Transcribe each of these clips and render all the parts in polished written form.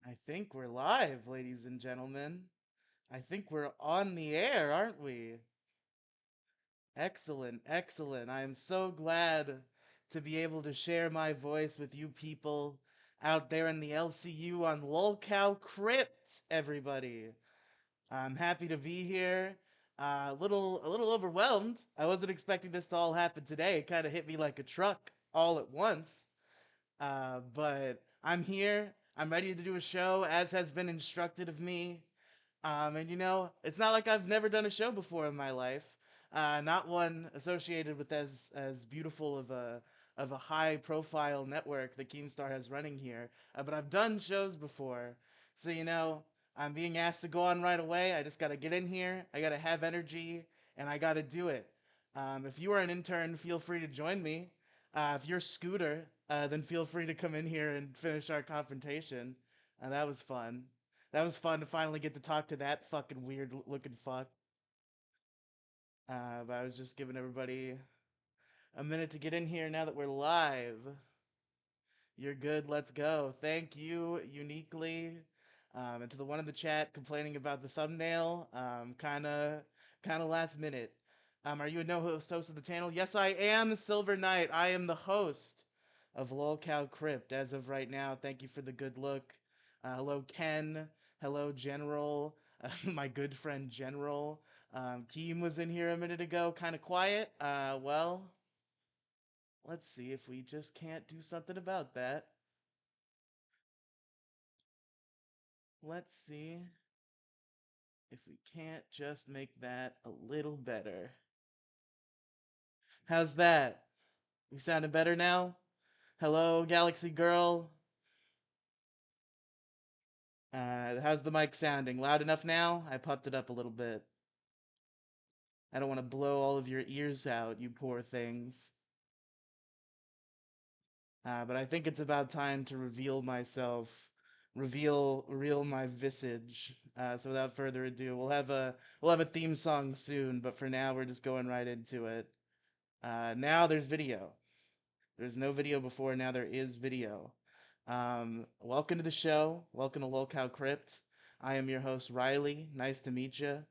I think we're live, ladies and gentlemen. I think we're on the air, aren't we? Excellent, excellent. I am so glad to be able to share my voice with you people out there in the LCU on lolcow Crypt, everybody. I'm happy to be here. A little overwhelmed. I wasn't expecting this to all happen today. It kind of hit me like a truck all at once. But I'm here. I'm ready to do a show as has been instructed of me. And it's not like I've never done a show before in my life. Not one associated with as beautiful of a high profile network that Keemstar has running here. But I've done shows before. So I'm being asked to go on right away. I just gotta get in here. I gotta have energy and I gotta do it. If you are an intern, feel free to join me. If you're Scooter, then feel free to come in here and finish our confrontation. That was fun. That was fun to finally get to talk to that fucking weird looking fuck. But I was just giving everybody a minute to get in here now that we're live. You're good, let's go. Thank you, uniquely. And to the one in the chat complaining about the thumbnail, kinda last minute. Are you a no-host host of the channel? Yes, I am, Silver Knight. I am the host of lolcow Crypt as of right now. Thank you for the good look. Hello, Ken. Hello, General. My good friend General. Keem was in here a minute ago, kind of quiet. Well, let's see if we just can't do something about that. Let's see if we can't just make that a little better. How's that? We sounding better now? Hello, Galaxy Girl. How's the mic sounding? Loud enough now? I popped it up a little bit. I don't want to blow all of your ears out, you poor things. But I think it's about time to reveal myself, reveal my visage. So without further ado, we'll have a theme song soon. But for now, we're just going right into it. Now there's video. There's no video before. Now there is video. Welcome to the show. Welcome to lolcow Crypt. I am your host Riely. Nice to meet you.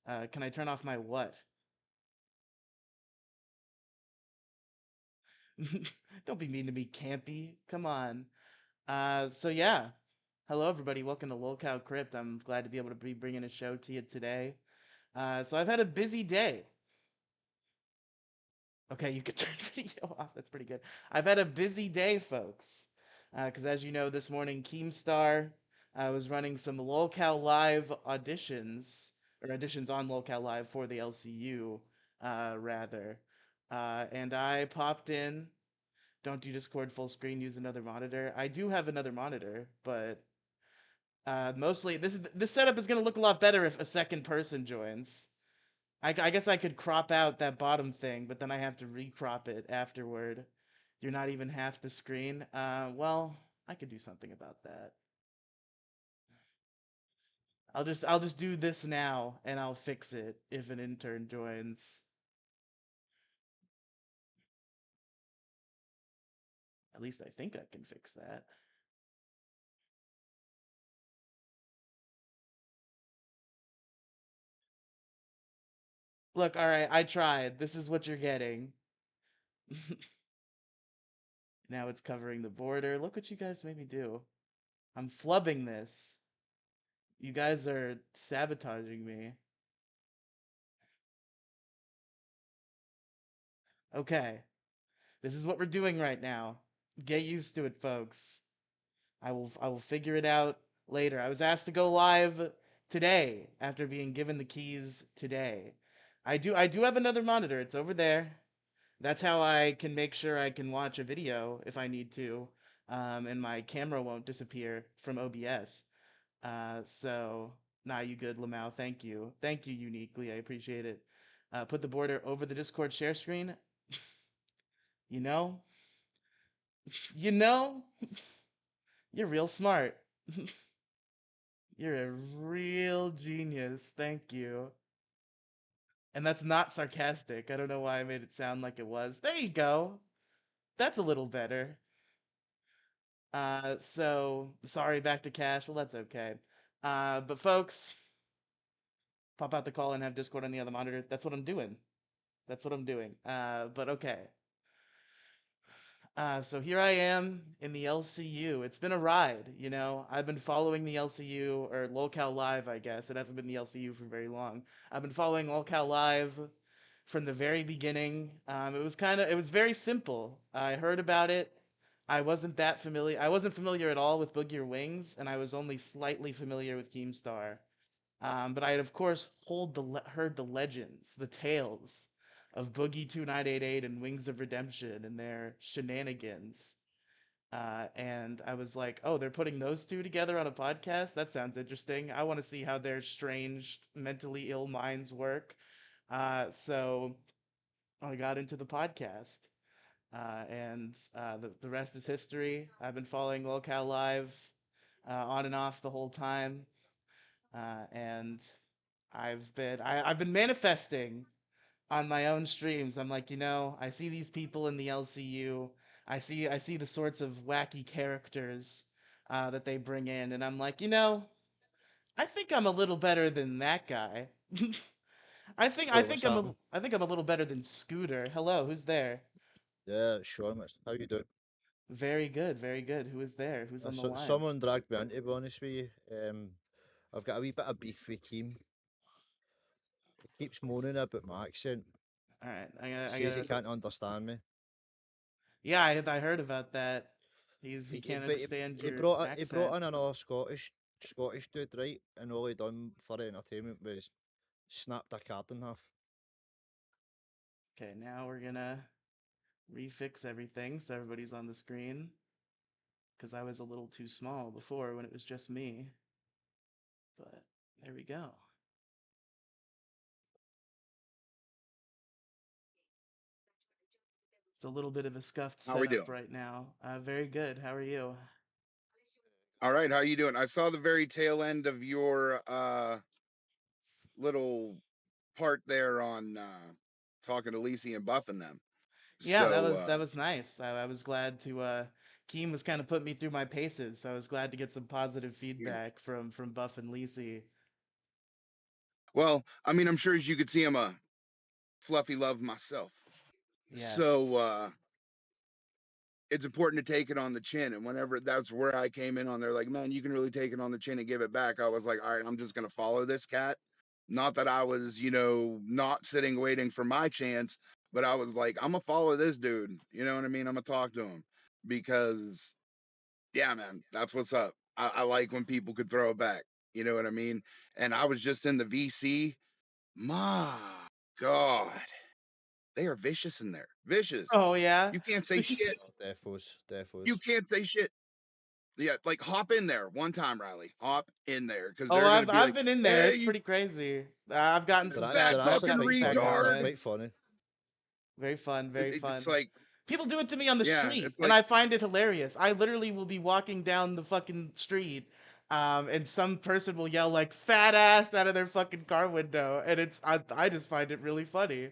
Can I turn off my what? Don't be mean to me, campy. Come on. So yeah. Hello everybody. Welcome to lolcow Crypt. I'm glad to be able to be bringing a show to you today. So I've had a busy day. Okay, you could turn video off. That's pretty good. I've had a busy day, folks. Because as you know, this morning Keemstar was running some lolcow Live auditions, or auditions on lolcow Live for the LCU, rather. And I popped in. Don't do Discord full screen. Use another monitor. I do have another monitor, but mostly this setup is gonna look a lot better if a second person joins. I guess I could crop out that bottom thing, but then I have to recrop it afterward. You're not even half the screen. Well, I could do something about that. I'll just do this now and I'll fix it if an intern joins. At least I think I can fix that. Look, all right, I tried. This is what you're getting. Now it's covering the border. Look what you guys made me do. I'm flubbing this. You guys are sabotaging me. Okay. This is what we're doing right now. Get used to it, folks. I will figure it out later. I was asked to go live today after being given the keys today. I do have another monitor. It's over there. That's how I can make sure I can watch a video if I need to, and my camera won't disappear from OBS. So, nah, you good, Lamau. Thank you, uniquely. I appreciate it. Put the border over the Discord share screen. You know, you know, you're real smart. You're a real genius. Thank you. And that's not sarcastic. I don't know why I made it sound like it was. There you go. That's a little better. So sorry, back to cash. Well, that's okay. But folks, pop out the call and have Discord on the other monitor. That's what I'm doing. That's what I'm doing. But okay. So here I am in the LCU. It's been a ride, you know. I've been following the LCU or Lolcal Live, I guess. It hasn't been the LCU for very long. I've been following Lolcal Live from the very beginning. It was very simple. I heard about it. I wasn't that familiar. I wasn't familiar at all with Boogie Wings, and I was only slightly familiar with Keemstar. But I had, of course, heard the legends, the tales of Boogie 2988 and Wings of Redemption and their shenanigans. And I was like, oh, they're putting those two together on a podcast? That sounds interesting. I want to see how their strange, mentally ill minds work. So I got into the podcast. The rest is history. I've been following Lolcal Live on and off the whole time. And I've been manifesting on my own streams. I'm like, you know, I see these people in the LCU. I see the sorts of wacky characters that they bring in, and I'm like, you know, I think I'm a little better than that guy. Bro, what's happening? I think I'm a little better than Scooter. Hello, who's there? Yeah, Sean, how you doing? Very good, very good. Who is there? Who's on the line? Someone dragged me in, to be honest with you. I've got a wee bit of beef with Keem. He keeps moaning about my accent. All right, I Says he gotta. can't understand me. Yeah, I heard about that. He He, can't but understand he your brought he accent. brought in another Scottish dude, right? And all he done for entertainment was snapped a card in half. Okay, now we're gonna refix everything so everybody's on the screen because I was a little too small before when it was just me. But there we go. It's a little bit of a scuffed How we setup doing? right now. Very good. How are you? All right, how you doing? I saw the very tail end of your little part there on talking to Lisi and buffing them. Yeah, So that was nice. I was glad to Keem was kind of putting me through my paces, so I was glad to get some positive yeah. feedback from Buff and Lisi. Well, I mean, I'm sure as you could see, I'm a fluffy love myself. Yes. So it's important to take it on the chin. And whenever that's where I came in on, they're like, man, you can really take it on the chin and give it back. I was like, all right, I'm just gonna follow this cat. Not that I was, not sitting waiting for my chance, but I was like, I'm gonna follow this dude. You know what I mean? I'm gonna talk to him because, yeah, man, that's what's up. I like when people could throw it back. You know what I mean? And I was just in the VC. My God, they are vicious in there. Vicious. Oh yeah. You can't say shit. Oh, defos, You defos. can't say shit. Yeah, like hop in there one time, Riley. Hop in there because Oh, they're gonna be I've like, been in there. "Hey, It's you pretty crazy. I've gotten some fat They're I've actually fucking gotten quite some fat funny. They're retard." quite compliments. funny. Very fun, very It's fun. like, People do it to me on the yeah, street, it's and like I find it hilarious. I literally will be walking down the fucking street, and some person will yell like "fat ass" out of their fucking car window, and I just find it really funny.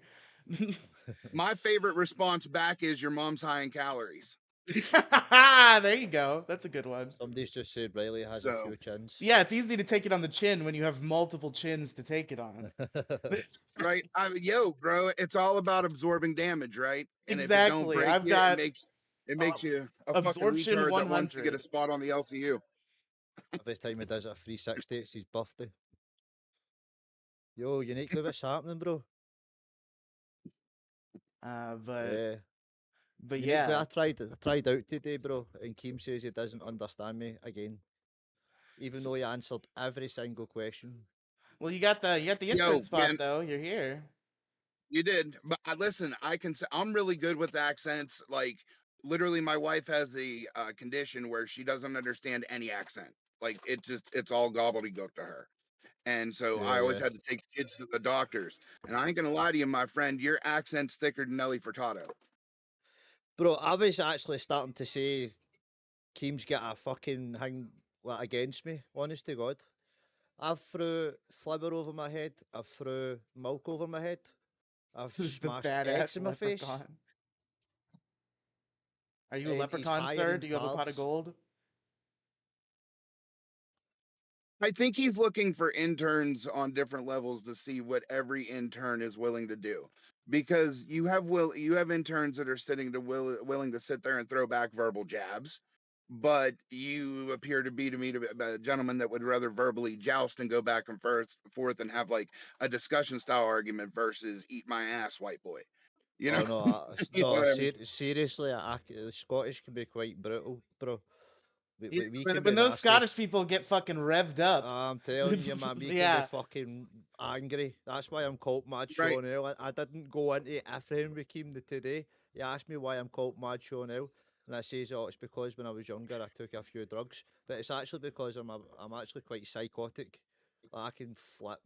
my favorite response back is your mom's high in calories. There you go. That's a good one. Somebody's just said Riley has a So few chins. Yeah, it's easy to take it on the chin when you have multiple chins to take it on. right, bro, it's all about absorbing damage, right? And if it don't Exactly. break I've you, it got makes it uh, makes you a fucking absorption retard that wants to get 100. a spot on the LCU. Every time he does a 360, it's his birthday. Yo, uniquely, what's happening, bro? Uh, but Yeah. but Uniquely, yeah. I tried out today, bro, and Keem says he doesn't understand me again, even So, though he answered every single question. well, you got the intern Yo, spot man, though. You're here. you did, but listen. I can say I'm really good with accents. Like, literally, my wife has a condition where she doesn't understand any accent. Like, it's all gobbledygook to her. And so Yeah, I always yeah. had to take the kids to the doctors. And I ain't gonna lie to you, my friend, your accent's thicker than Nelly Furtado. Bro, I was actually starting to say Keem's got a fucking thing like, against me, honest to God. I've threw flibber over my head, I've threw milk over my head, I've This is the smashed eggs badass in my face, leprechaun. Are you a and he's leprechaun, higher sir? in Do you have a pot of tards. gold? I think he's looking for interns on different levels to see what every intern is willing to do. Because you have interns that are willing to sit there and throw back verbal jabs, but you appear to be a gentleman that would rather verbally joust and go back and forth and have like a discussion style argument versus eat my ass, white boy. You know, Oh no, you know no. what I mean? Seriously, the Scottish can be quite brutal, bro. Yeah, We when can when be those nasty. Scottish people get fucking revved up. I'm telling you, man, we can be Yeah. fucking angry. That's why I'm called Mad Right. Sean L. I didn't go into everything with him today. He asked me why I'm called Mad Sean L. And I says, oh, it's because when I was younger, I took a few drugs. But it's actually because I'm actually quite psychotic. Like, I can flip.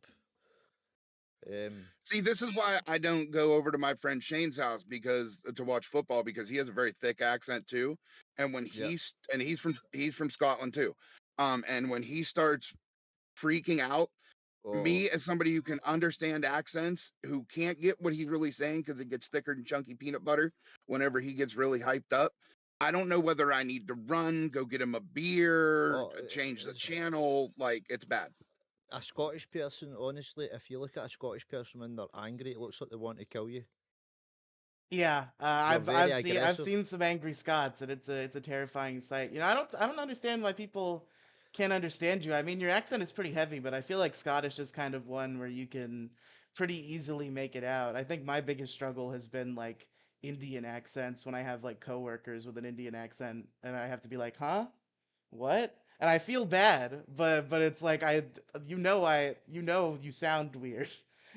See, this is why I don't go over to my friend Shane's house because to watch football because he has a very thick accent too. And when Yeah. he's from Scotland too. And when he starts freaking out, Oh, me as somebody who can understand accents, who can't get what he's really saying because it gets thicker than chunky peanut butter whenever he gets really hyped up. I don't know whether I need to run, go get him a beer, oh, change the channel. Like it's bad. a Scottish person, honestly, if you look at a Scottish person when they're angry, it looks like they want to kill you. Yeah, They're very I've aggressive. seen some angry Scots, and it's a terrifying sight. You know, I don't understand why people can't understand you. I mean, your accent is pretty heavy, but I feel like Scottish is kind of one where you can pretty easily make it out. I think my biggest struggle has been like Indian accents when I have like coworkers with an Indian accent, and I have to be like, huh, what? And I feel bad, but it's like you know you sound weird.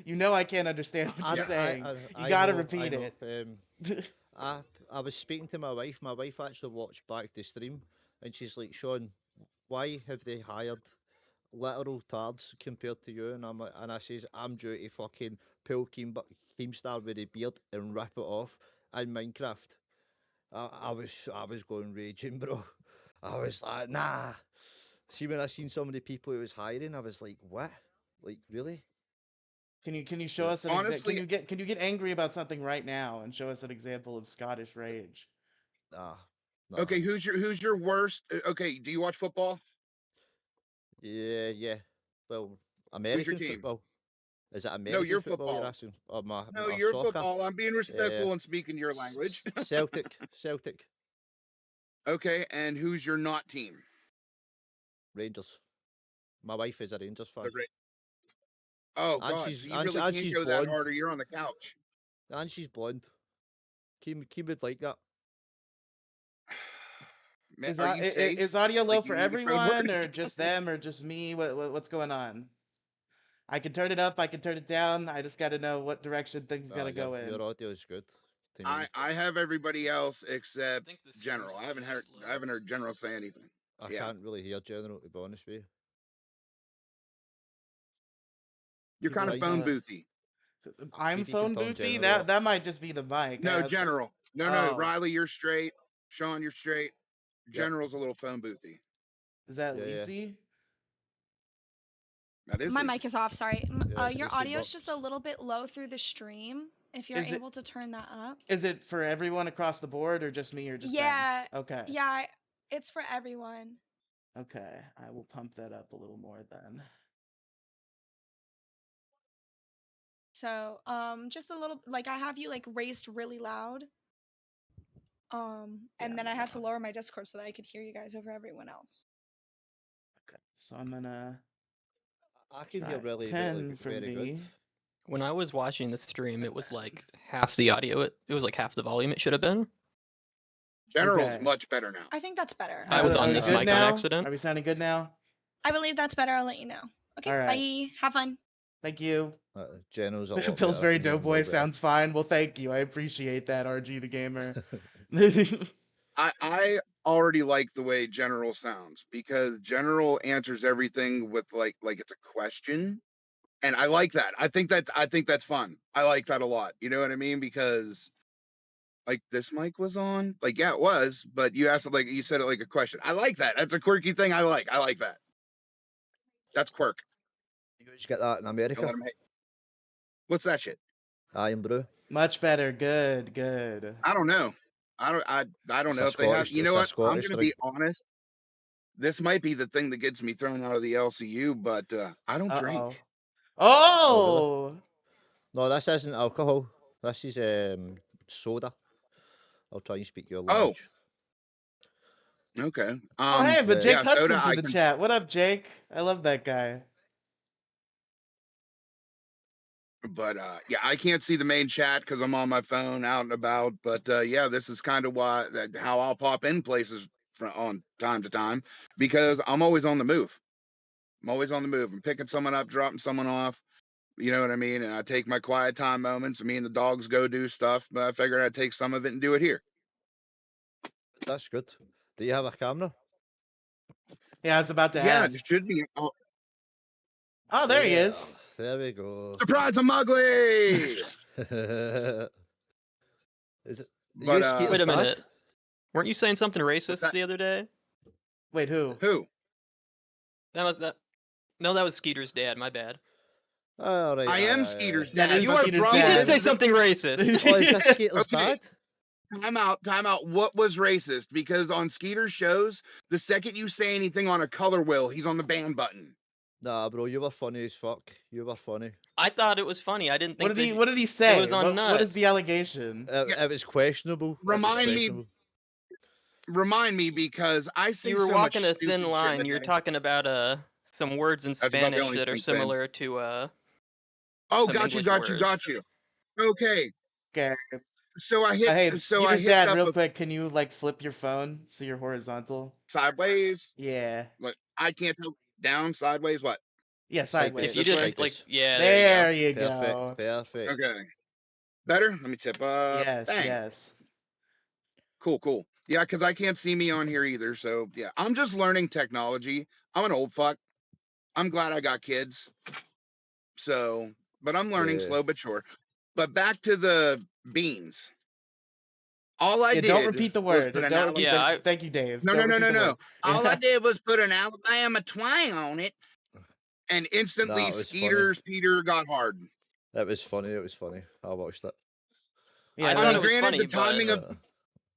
You know I can't understand what you're Yeah. saying. You I gotta know, I repeat know. it. I I was speaking to my wife. My wife actually watched back the stream, and she's like, "Sean, why have they hired literal tards compared to you?" And I says, "I'm due to fucking pull Keemstar with a beard and rip it off in Minecraft." I was going raging, bro. I was like, nah. See, when I seen some of the people he was hiring, I was like, what? Like, really? Can you show But us an example? Honestly, Can you get angry about something right now and show us an example of Scottish rage? nah, nah. okay, who's your worst? Okay, do you watch football? Yeah, yeah. Well, Who's your American team? football. Is it No, American your football you're football. asking? Or No, or your soccer? football. I'm being Yeah. respectful and speaking your language. Celtic, Celtic, Okay, and who's your not team? Rangers. My wife is a Rangers fan, The Oh God, so you really and can't she's go that blonde, hard, or you're on the couch. and she's blonde. Kim would like that. Is Are you safe? is audio low Like, do for you need a code word? everyone or just them or just me? What's going on? I can turn it up, I can turn it down. I just got to know what direction things gotta go in. Your audio is good to I me. I have everybody else I except think the General. stream's volume is I low. haven't heard General say anything. I Yeah, can't really hear General, to be honest with you. you're kind People of Try see, phone boothy. see I'm if you can phone turn boothy. General up. That might just be the mic. No, General. No, Oh, Riley, you're straight. Sean, you're straight. Yep. General's a little phone boothy. is that Yeah, yeah. Lisi? That is My Lisa. mic is off, sorry. Yeah, it's Your Lacey audio is just a Bucks. little bit low through the stream. If you're Is it able to turn that up. is it for everyone across the board or just me or just them? Yeah, Okay. yeah, it's for everyone. Okay. I will pump that up a little more then. So, just a little, like I have you like raised really loud. Yeah, And then I had to no. lower my Discord so that I could hear you guys over everyone else. Okay. So I'm gonna I can hear try really, 10 for very good. me. When I was watching the stream, it was like half the audio. It was like half the volume it should have been. General's Okay. much better now. I think that's better. I was Are on we this good mic now? on accident. Are we sounding good now? I believe that's better. I'll let you know. Okay, All right. bye. Have fun. Thank you. General's a lot better. Pillsbury Can hear him way Doughboy better. sounds fine. Well, thank you. I appreciate that, RG the gamer. I already like the way General sounds because General answers everything with like it's a question. And I like that. I think that's fun. I like that a lot. You know what I mean? Because like this mic was on. Like, yeah, it was, but you asked it like you said it like a question. I like that. That's a quirky thing I like. I like that. That's quirk. You guys get that in Don't America? let 'em hate. What's that shit? Iron Brew. Much better. Good, good. I don't know. I don't It's know a if they have. Scottish. You know It's a what? I'm Scottish gonna drink. be honest. this might be the thing that gets me thrown out of the LCU, but I don't drink. Oh. really? Oh. No, this isn't alcohol. This is soda. I'll try and speak your Oh, language. okay. Oh, hey, but Jake Yeah, soda. Hudson's in the chat. What up, Jake? I love that guy. But yeah, I can't see the main chat because I'm on my phone out and about. But yeah, this is kind of how I'll pop in places on time to time because I'm always on the move. I'm always on the move. I'm picking someone up, dropping someone off. You know what I mean? And I take my quiet time moments. Me and the dogs go do stuff, but I figured I'd take some of it and do it here. That's good. Do you have a camera? Yeah, I was about to Yeah, it ask. should be. Oh, Oh, there he is. There we go. surprise, I'm ugly. Is it? But You Skeeter's Wait a dad? minute. Weren't you saying something racist that? the other day? Wait, who? Who? That was that. No, that was Skeeter's dad. My bad. Oh, right. I am aye, Skeeter's aye. That dad. is You but the Skeeter's problem You did dad. is say that- something racist. Oh, is this Skeeter's Okay. dad? Time out. What was racist? Because on Skeeter's shows, the second you say anything on a color wheel, he's on the ban button. Nah, bro, you were funny as fuck. You were funny. I thought it was funny. I didn't think What did he say? was on What is the nuts. allegation? It was questionable. It was Remind me, questionable. remind me, because I say You were so walking much a thin stupid shit line. in the You're day. talking about some words in That's about the Spanish only that are thing saying. similar to Oh, some got you, English got you, words. got you. Okay, Okay. so I hit, Hey, so I Skeeter's hit dad, up real a quick, can you like flip your phone so you're horizontal? sideways. Yeah. Like I can't tell down, sideways. What? Yeah, sideways. If you This way. just like, Sideways. yeah, There there you you Perfect. go. Perfect. Okay, better. Let me tip up. Yes, Thanks. yes. Cool. Yeah, because I can't see me on here either. So yeah, I'm just learning technology. I'm an old fuck. I'm glad I got kids. So, but I'm learning Yeah. slow but sure. But back to the beans. All I Yeah, don't did repeat the was word. put an Don't Alabama. repeat Yeah, the. Thank you, Dave. No, Don't no, no, repeat no, the no. word. All I Yeah. did was put an Alabama twang on it, and instantly Nah, it was funny. Skeeter's Peter got hard. It was funny. It was funny. I watched it. Yeah, I I thought mean, it was granted, funny, but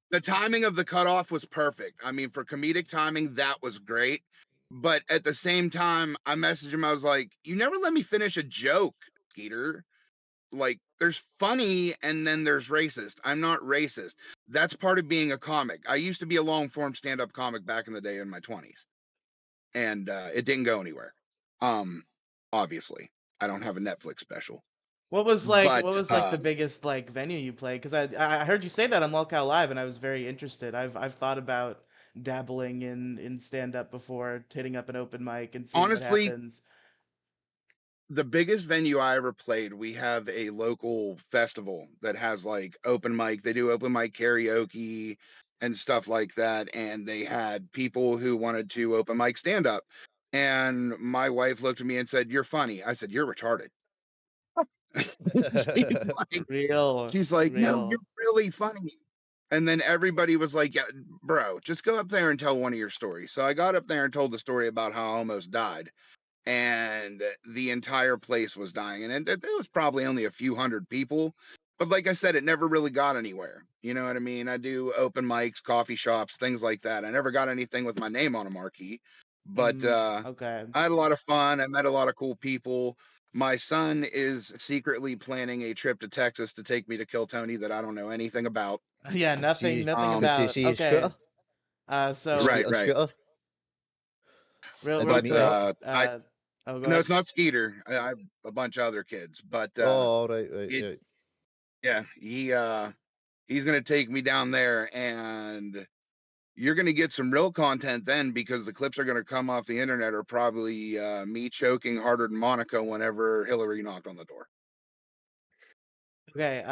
the timing of the cutoff was perfect. I mean, for comedic timing, that was great. But at the same time, I messaged him. I was like, "You never let me finish a joke, Skeeter. Like, there's funny and then there's racist. I'm not racist. That's part of being a comic. I used to be a long form stand up comic back in the day in my 20s, and it didn't go anywhere. Um, obviously, I don't have a Netflix special, What was but the biggest like venue you played? Because I heard you say that on Lolcow Live, and I was very interested. I've thought about dabbling in stand up before, hitting up an open mic and seeing what honestly, happens. the biggest venue I ever played, we have a local festival that has like open mic. They do open mic karaoke and stuff like that. And they had people who wanted to open mic stand up. And my wife looked at me and said, "You're funny." I said, "You're retarded." she's like, Real, she's like, "No, you're real. really funny." And then everybody was like, "Yeah, bro, just go up there and tell one of your stories." So I got up there and told the story about how I almost died, and the entire place was dying. And it was probably only a few hundred people. But like I said, it never really got anywhere. You know what I mean? I do open mics, coffee shops, things like that. I never got anything with my name on a marquee. But Okay. I had a lot of fun. I met a lot of cool people. My son is secretly planning a trip to Texas to take me to kill Tony that I don't know anything about. Yeah, nothing To about. see his Okay. scooter. So Skeeter Right. scooter. Did real you But meet up? quick. I Oh, go no, ahead. it's not Skeeter. I have a bunch of other kids. But Oh, right. it, yeah, he's gonna take me down there, and you're gonna get some real content then, because the clips are gonna come off the internet are probably me choking harder than Monica whenever Hillary knocked on the door. Okay.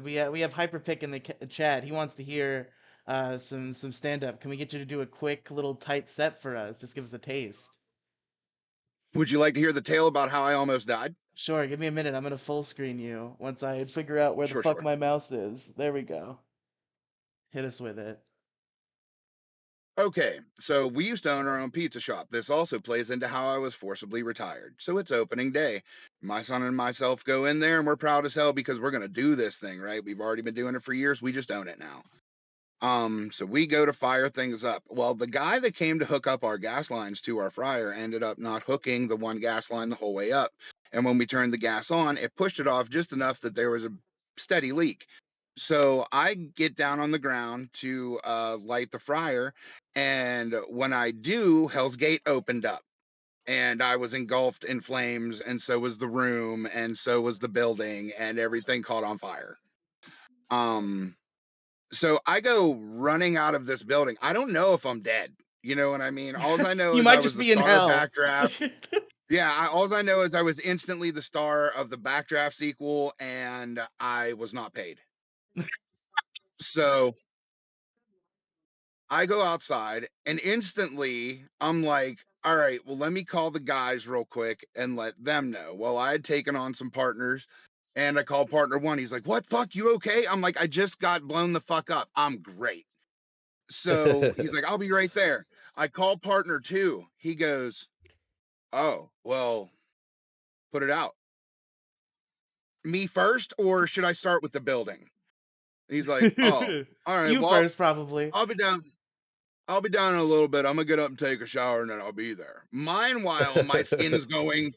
We have Hyperpick in the chat. He wants to hear some stand up. Can we get you to do a quick little tight set for us? Just give us a taste. Would you like to hear the tale about how I almost died? Sure, give me a minute. I'm gonna full screen you once I figure out where the Sure, fuck sure. my mouse is. There we go. Hit us with it. Okay, so we used to own our own pizza shop. This also plays into how I was forcibly retired. So it's opening day. My son and myself go in there, and we're proud as hell because we're going to do this thing, right? We've already been doing it for years. We just own it now. So we go to fire things up. Well, the guy that came to hook up our gas lines to our fryer ended up not hooking the one gas line the whole way up. And when we turned the gas on, it pushed it off just enough that there was a steady leak. So I get down on the ground to light the fryer. And when I do, Hell's Gate opened up. And I was engulfed in flames, and so was the room, and so was the building, and everything caught on fire. Um, so I go running out of this building. I don't know if I'm dead. You know what I mean? All I know You is I might was just the be in star of hell. Backdraft. Yeah, all I know is I was instantly the star of the Backdraft sequel, and I was not paid. So I go outside, and instantly I'm like, all right, well, let me call the guys real quick and let them know. Well, I had taken on some partners, and I called partner one. He's like, what? Fuck, you okay? I'm like, I just got blown the fuck up. I'm great. So he's like, I'll be right there. I call partner two. He goes, oh, well, put it out. Me first, or should I start with the building? And he's like, oh, all right, You well, first, probably. I'll be down. I'll be down in a little bit. I'm gonna get up and take a shower, and then I'll be there. Meanwhile, my skin is going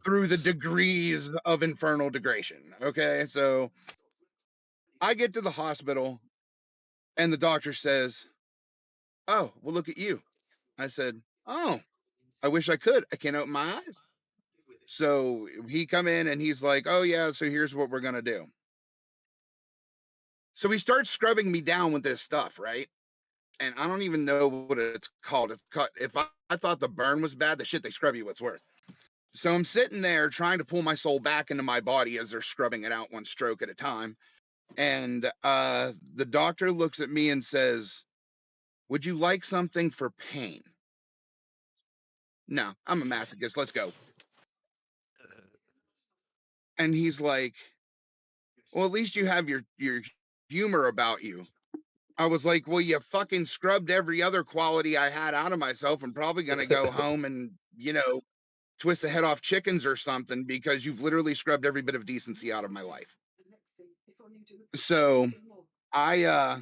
through the degrees of infernal degradation. Okay, so I get to the hospital, and the doctor says, oh, well, look at you. I said, oh, I wish I could. I can't open my eyes. So he come in and he's like, oh yeah, so here's what we're gonna do. So he starts scrubbing me down with this stuff, right? And I don't even know what it's called. It's called, if I thought the burn was bad, the shit they scrub you what's worth. So I'm sitting there trying to pull my soul back into my body as they're scrubbing it out one stroke at a time. And the doctor looks at me and says, would you like something for pain? No, I'm a masochist. Let's go. And he's like, well, at least you have your humor about you. I was like, well, you fucking scrubbed every other quality I had out of myself. I'm probably going to go home and, twist the head off chickens or something because you've literally scrubbed every bit of decency out of my life. So I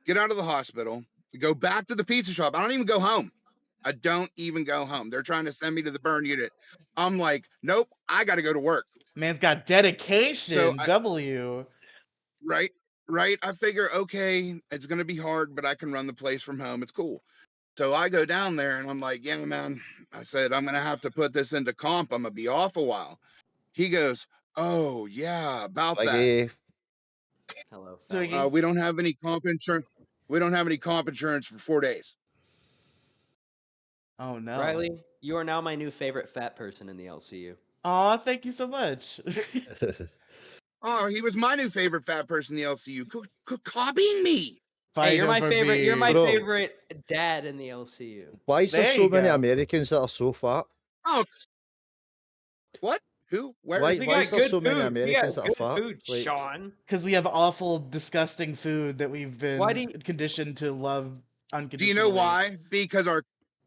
get out of the hospital, go back to the pizza shop. I don't even go home. I don't even go home. They're trying to send me to the burn unit. I'm like, nope, I got to go to work. Man's got So dedication. W. right, right. I figure, okay, it's going to be hard, but I can run the place from home. It's cool. So I go down there and I'm like, yeah, man, I said, I'm going to have to put this into comp. I'm going to be off a while. He goes, oh, yeah, about that. Like, Hello, Twiggy. fella. We don't have any comp insurance. We don't have any comp insurance for 4 days. Oh no. Riely, you are now my new favorite fat person in the LCU. Aw, thank you so much. Oh, he was my new favorite fat person in the LCU. Copying me. Hey, you're my favorite. You're my Bro. favorite dad in the LCU. Why is there There so you many go. Americans that are so fat? Oh, what? Who? Where? Why We is got there good so many food. We got Americans that are good fat? food, Like, Sean. Because we have awful, disgusting food that we've been Why do you- conditioned to love Do unconditionally. you know why? Because our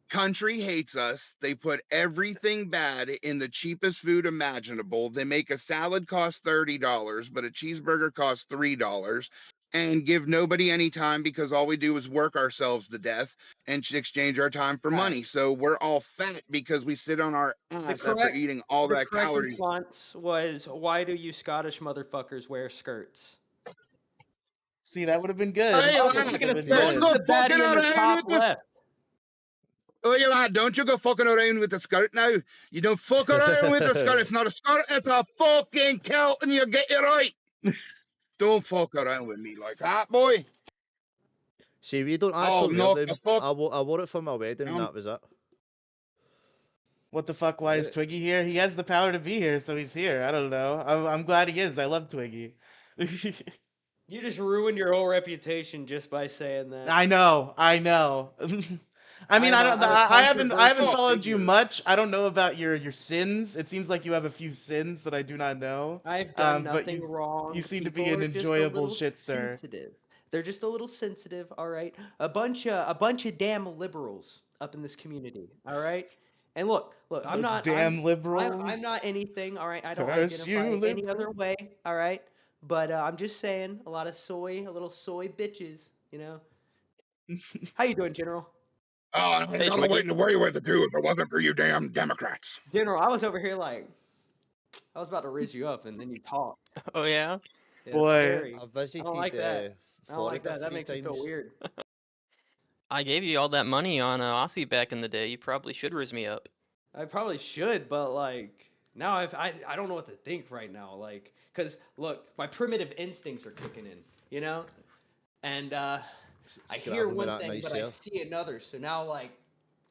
country hates us. They put everything bad in the cheapest food imaginable. They make a salad cost $30, but a cheeseburger costs $3, and give nobody any time because all we do is work ourselves to death and exchange our time for Right. money. So we're all fat because we sit on our ass after correct- eating all The that correct calories. response was, why do you Scottish motherfuckers wear skirts? See, that would have been good. Hey, That lad, would've Speaking of been skirts, good. go it's the baddie fucking in the around top with this. left. Oh, you lad, don't you go fucking around with the skirt now. You don't fuck around with the skirt. It's not a skirt, it's a fucking kilt, and you get it right. Don't fuck around with me like that, boy. see, we don't I'll actually wear knock them. the fuck. I wore it for my wedding, and Um, that was it. What the fuck? Why is Twiggy here? He has the power to be here, so he's here. I don't know. I'm glad he is. I love Twiggy. You just ruined your whole reputation just by saying that. I know. I know. I mean, I'm a I haven't controversial followed you figure. much. I don't know about your sins. It seems like you have a few sins that I do not know. I've done but nothing wrong. you seem to People be an are just a enjoyable little shit stir. sensitive. They're just a little sensitive, all right? A bunch of damn liberals up in this community, all right? And look, I'm Those not damn I'm liberals. not anything, all right? I don't Curse identify you, any other liberal. way, all right? But I'm just saying, a little soy bitches, you know. How you doing, General? Oh, I Hey, got Twiggy. waiting away with it too if it wasn't for you damn Democrats. General, I was over here like, I was about to raise you up, and then you talked. Oh yeah. Yeah, it's Boy. scary. I I don't visited like that. I don't like Florida that. That 3 makes me feel times. weird. I gave you all that money on Aussie back in the day. You probably should raise me up. I probably should, but like now I don't know what to think right now. Like, cause look, my primitive instincts are kicking in, you know, and I hear Grabbing me one that thing, nice but I hair. see another. So now like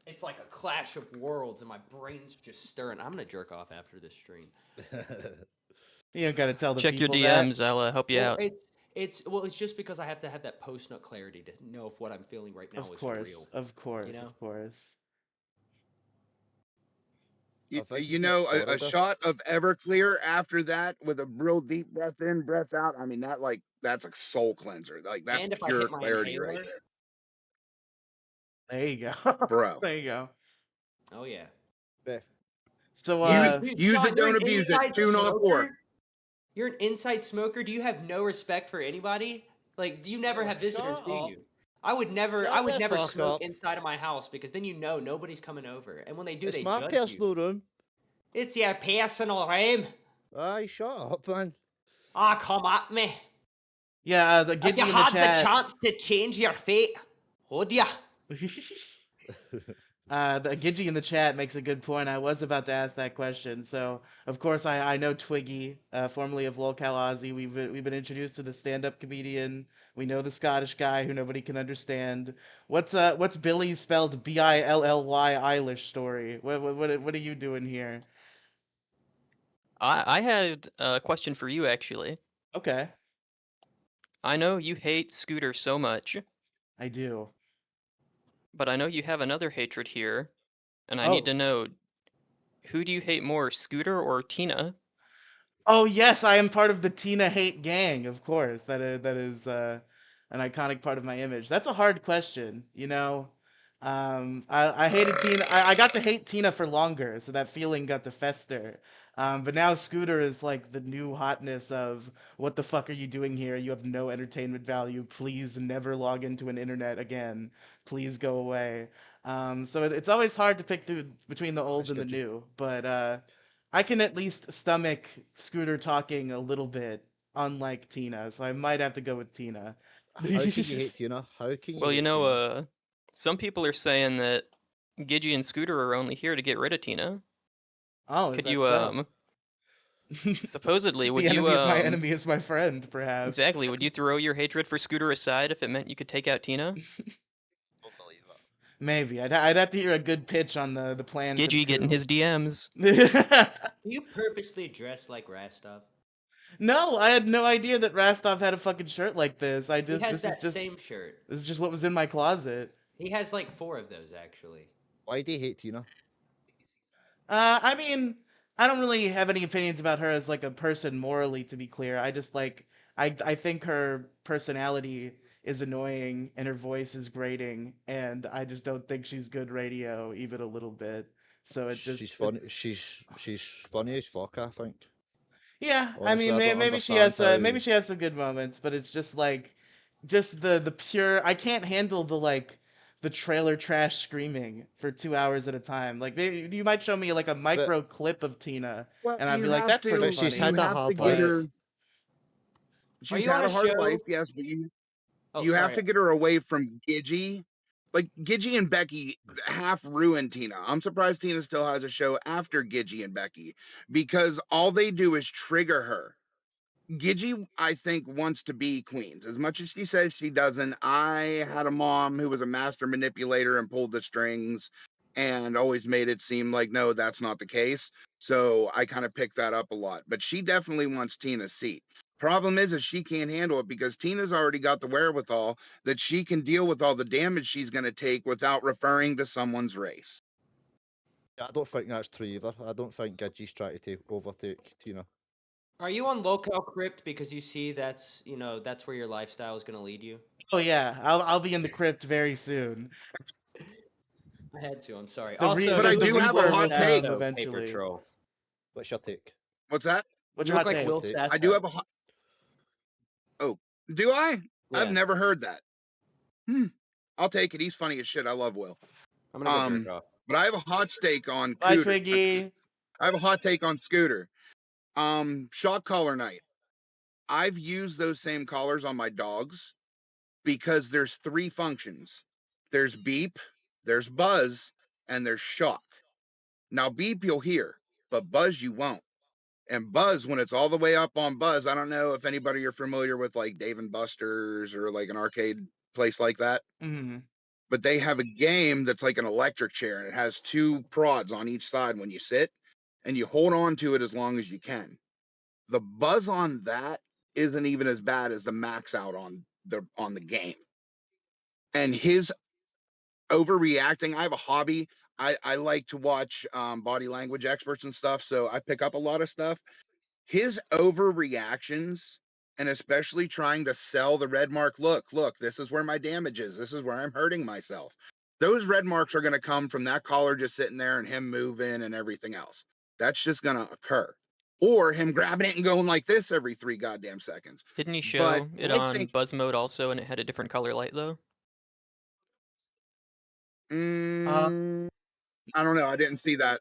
it's like a clash of worlds, and my brain's just stirring. I'm gonna jerk off after this stream. You don't gotta tell the Check your people that. DMs. I'll help you Well, out. it's just because I have to have that post nut clarity to know if what I'm feeling right now Of is real. course, of You course, know. of course. I You visited know, a Florida. shot of Everclear after that with a real deep breath in, breath out. I mean, that's a soul cleanser. Like that's And if I pure hit my clarity right inhaler, There you go. there, bro. There you go. oh yeah. Beth, So Dude, Use Sean, it, you're don't an abuse it. inside 2 not 4. smoker. You're an inside smoker. Do you have no respect for anybody? Like, do you never oh, have visitors, shut do up. you? I would never Shut the fuck smoke up. inside of my house because then you know nobody's coming over. And when they do, It's they my judge you. personal room. It's your personal room. Aye, shut up, man. Ah, come at me. yeah, the If you Gidgy in the had the chat. chance to change your fate, would ya? The Gidgy in the chat makes a good point. I was about to ask that question. So, of course, I know Twiggy, formerly of Lolcal Ozzy. We've been introduced to the stand-up comedian. We know the Scottish guy who nobody can understand. What's Billy spelled Billy Eilish story? What are you doing here? I had a question for you actually. Okay, I know you hate Scooter so much, I do. but I know you have another hatred here, and I need Oh, to know, who do you hate more, Scooter or Tina? oh yes, I am part of the Tina hate gang. Of course, that is an iconic part of my image. That's a hard question, you know. I hated Tina. I got to hate Tina for longer, so that feeling got to fester. But now Scooter is like the new hotness of what the fuck are you doing here? You have no entertainment value. Please never log into an internet again. Please go away. So it's always hard to pick through between the old That's and the good. new. But I can at least stomach Scooter talking a little bit, unlike Tina. So I might have to go with Tina. How can you hate Tina? How can you Well, you hate know, Tina? some people are saying that Gidgy and Scooter are only here to get rid of Tina. Oh, is Could that you, so? supposedly, would The you, enemy of my enemy is my friend, perhaps. exactly, would you throw your hatred for Scooter aside if it meant you could take out Tina? Don't believe it. Maybe I'd have to hear a good pitch on the plan for the Gidgy getting coup. his DMs. Do you purposely dress like Rastov? No, I had no idea that Rastov had a fucking shirt like this. He has that same shirt. This is just what was in my closet. He has like 4 of those actually. Why do you hate Tina? I mean, I don't really have any opinions about her as like a person morally, to be clear. I just like I think her personality is annoying and her voice is grating, and I just don't think she's good radio even a little bit. So it just She's funny. She's funny as fuck. I think. yeah, I Honestly, mean I don't understand maybe how. she has some good moments, but it's just like just the pure I can't handle the like the trailer trash screaming for 2 hours at a time. Like you might show me like a But micro clip of Tina Well, and I'd you be like, have that's pretty but to she's funny. had you a have to hard get But life. her. Are She's you on had a a hard life, show? yes, but you Oh, you have sorry. to get her away from Gidgy. Like Gidgy and Becky half ruined Tina. I'm surprised Tina still has a show after Gidgy and Becky because all they do is trigger her. Gidgy, I think, wants to be queens. As much as she says she doesn't, I had a mom who was a master manipulator and pulled the strings and always made it seem like, no, that's not the case. So I kind of picked that up a lot. But she definitely wants Tina's seat. Problem is she can't handle it because Tina's already got the wherewithal that she can deal with all the damage she's going to take without referring to someone's race. I don't think that's true either. I don't think Gidgey's trying to overtake Tina. Are you on local crypt because you see that's where your lifestyle is going to lead you? oh yeah, I'll be in the crypt very soon. I had to. I'm sorry. The re Also, But the, I you the look do like have a Will reborn hot will Sasso, take. come Paper eventually. Troll. What's your take? What's that? What's You your look hot like take? Will take? I do Sasso. have a hot. Oh, do I? I've Yeah. never heard that. I'll take it. He's funny as shit. I love Will. I'm gonna go jerk off. But I have a hot stake on Bye, Cooter. Twiggy. I have a hot take on Scooter. Shock collar night. I've used those same collars on my dogs because there's 3 functions. There's beep, there's buzz, and there's shock. Now beep you'll hear, but buzz you won't. And buzz, when it's all the way up on buzz, I don't know if anybody are familiar with like Dave and Buster's or like an arcade place like that. Mm-hmm. But they have a game that's like an electric chair, and it has 2 prods on each side when you sit, and you hold on to it as long as you can. The buzz on that isn't even as bad as the max out on the game. And his overreacting. I have a hobby. I like to watch body language experts and stuff, so I pick up a lot of stuff. His overreactions, and especially trying to sell the red mark. Look, this is where my damage is. This is where I'm hurting myself. Those red marks are going to come from that collar just sitting there and him moving and everything else. That's just going to occur. Or him grabbing it and going like this every 3 goddamn seconds. Didn't he But show it I on think, buzz mode also, and it had a different color light though? I don't know. I didn't see that.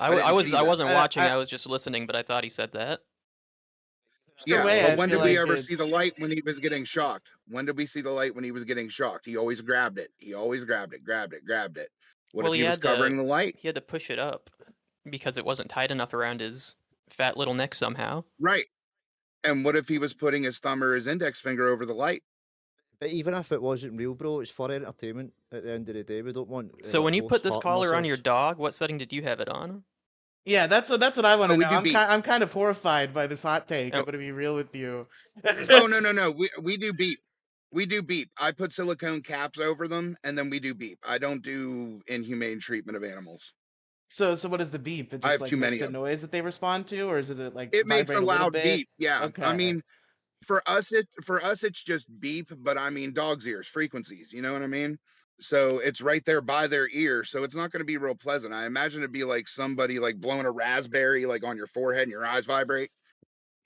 I didn't see that. wasn't watching. I- I was just listening, but I thought he said that. Either Yeah, way, but I when feel did we like ever see the it's light when he was getting shocked? When did we see the light when he was getting shocked? He always grabbed it. He always grabbed it. What Well, if he was covering the light? he had to push it up because it wasn't tight enough around his fat little neck somehow. Right. And what if he was putting his thumb or his index finger over the light? But even if it wasn't real, bro, it's for entertainment at the end of the day. We don't want So when you put hosts this hurting collar on your themselves. dog, what setting did you have it on? yeah. That's what I want Oh, to we know. do beep. I'm kind of horrified by this hot take. Oh. I'm gonna be real with you. Oh no. We do beep. We do beep. I put silicone caps over them, and then we do beep. I don't do inhumane treatment of animals. So what is the beep? It I just have like too many makes a of them. noise that they respond to, or is it like It makes a vibrate a little loud bit? beep. Yeah. I Okay. mean, for us it's just beep, but I mean dog's ears, frequencies, you know what I mean? So it's right there by their ear, so it's not going to be real pleasant. I imagine it'd be like somebody like blowing a raspberry like on your forehead and your eyes vibrate.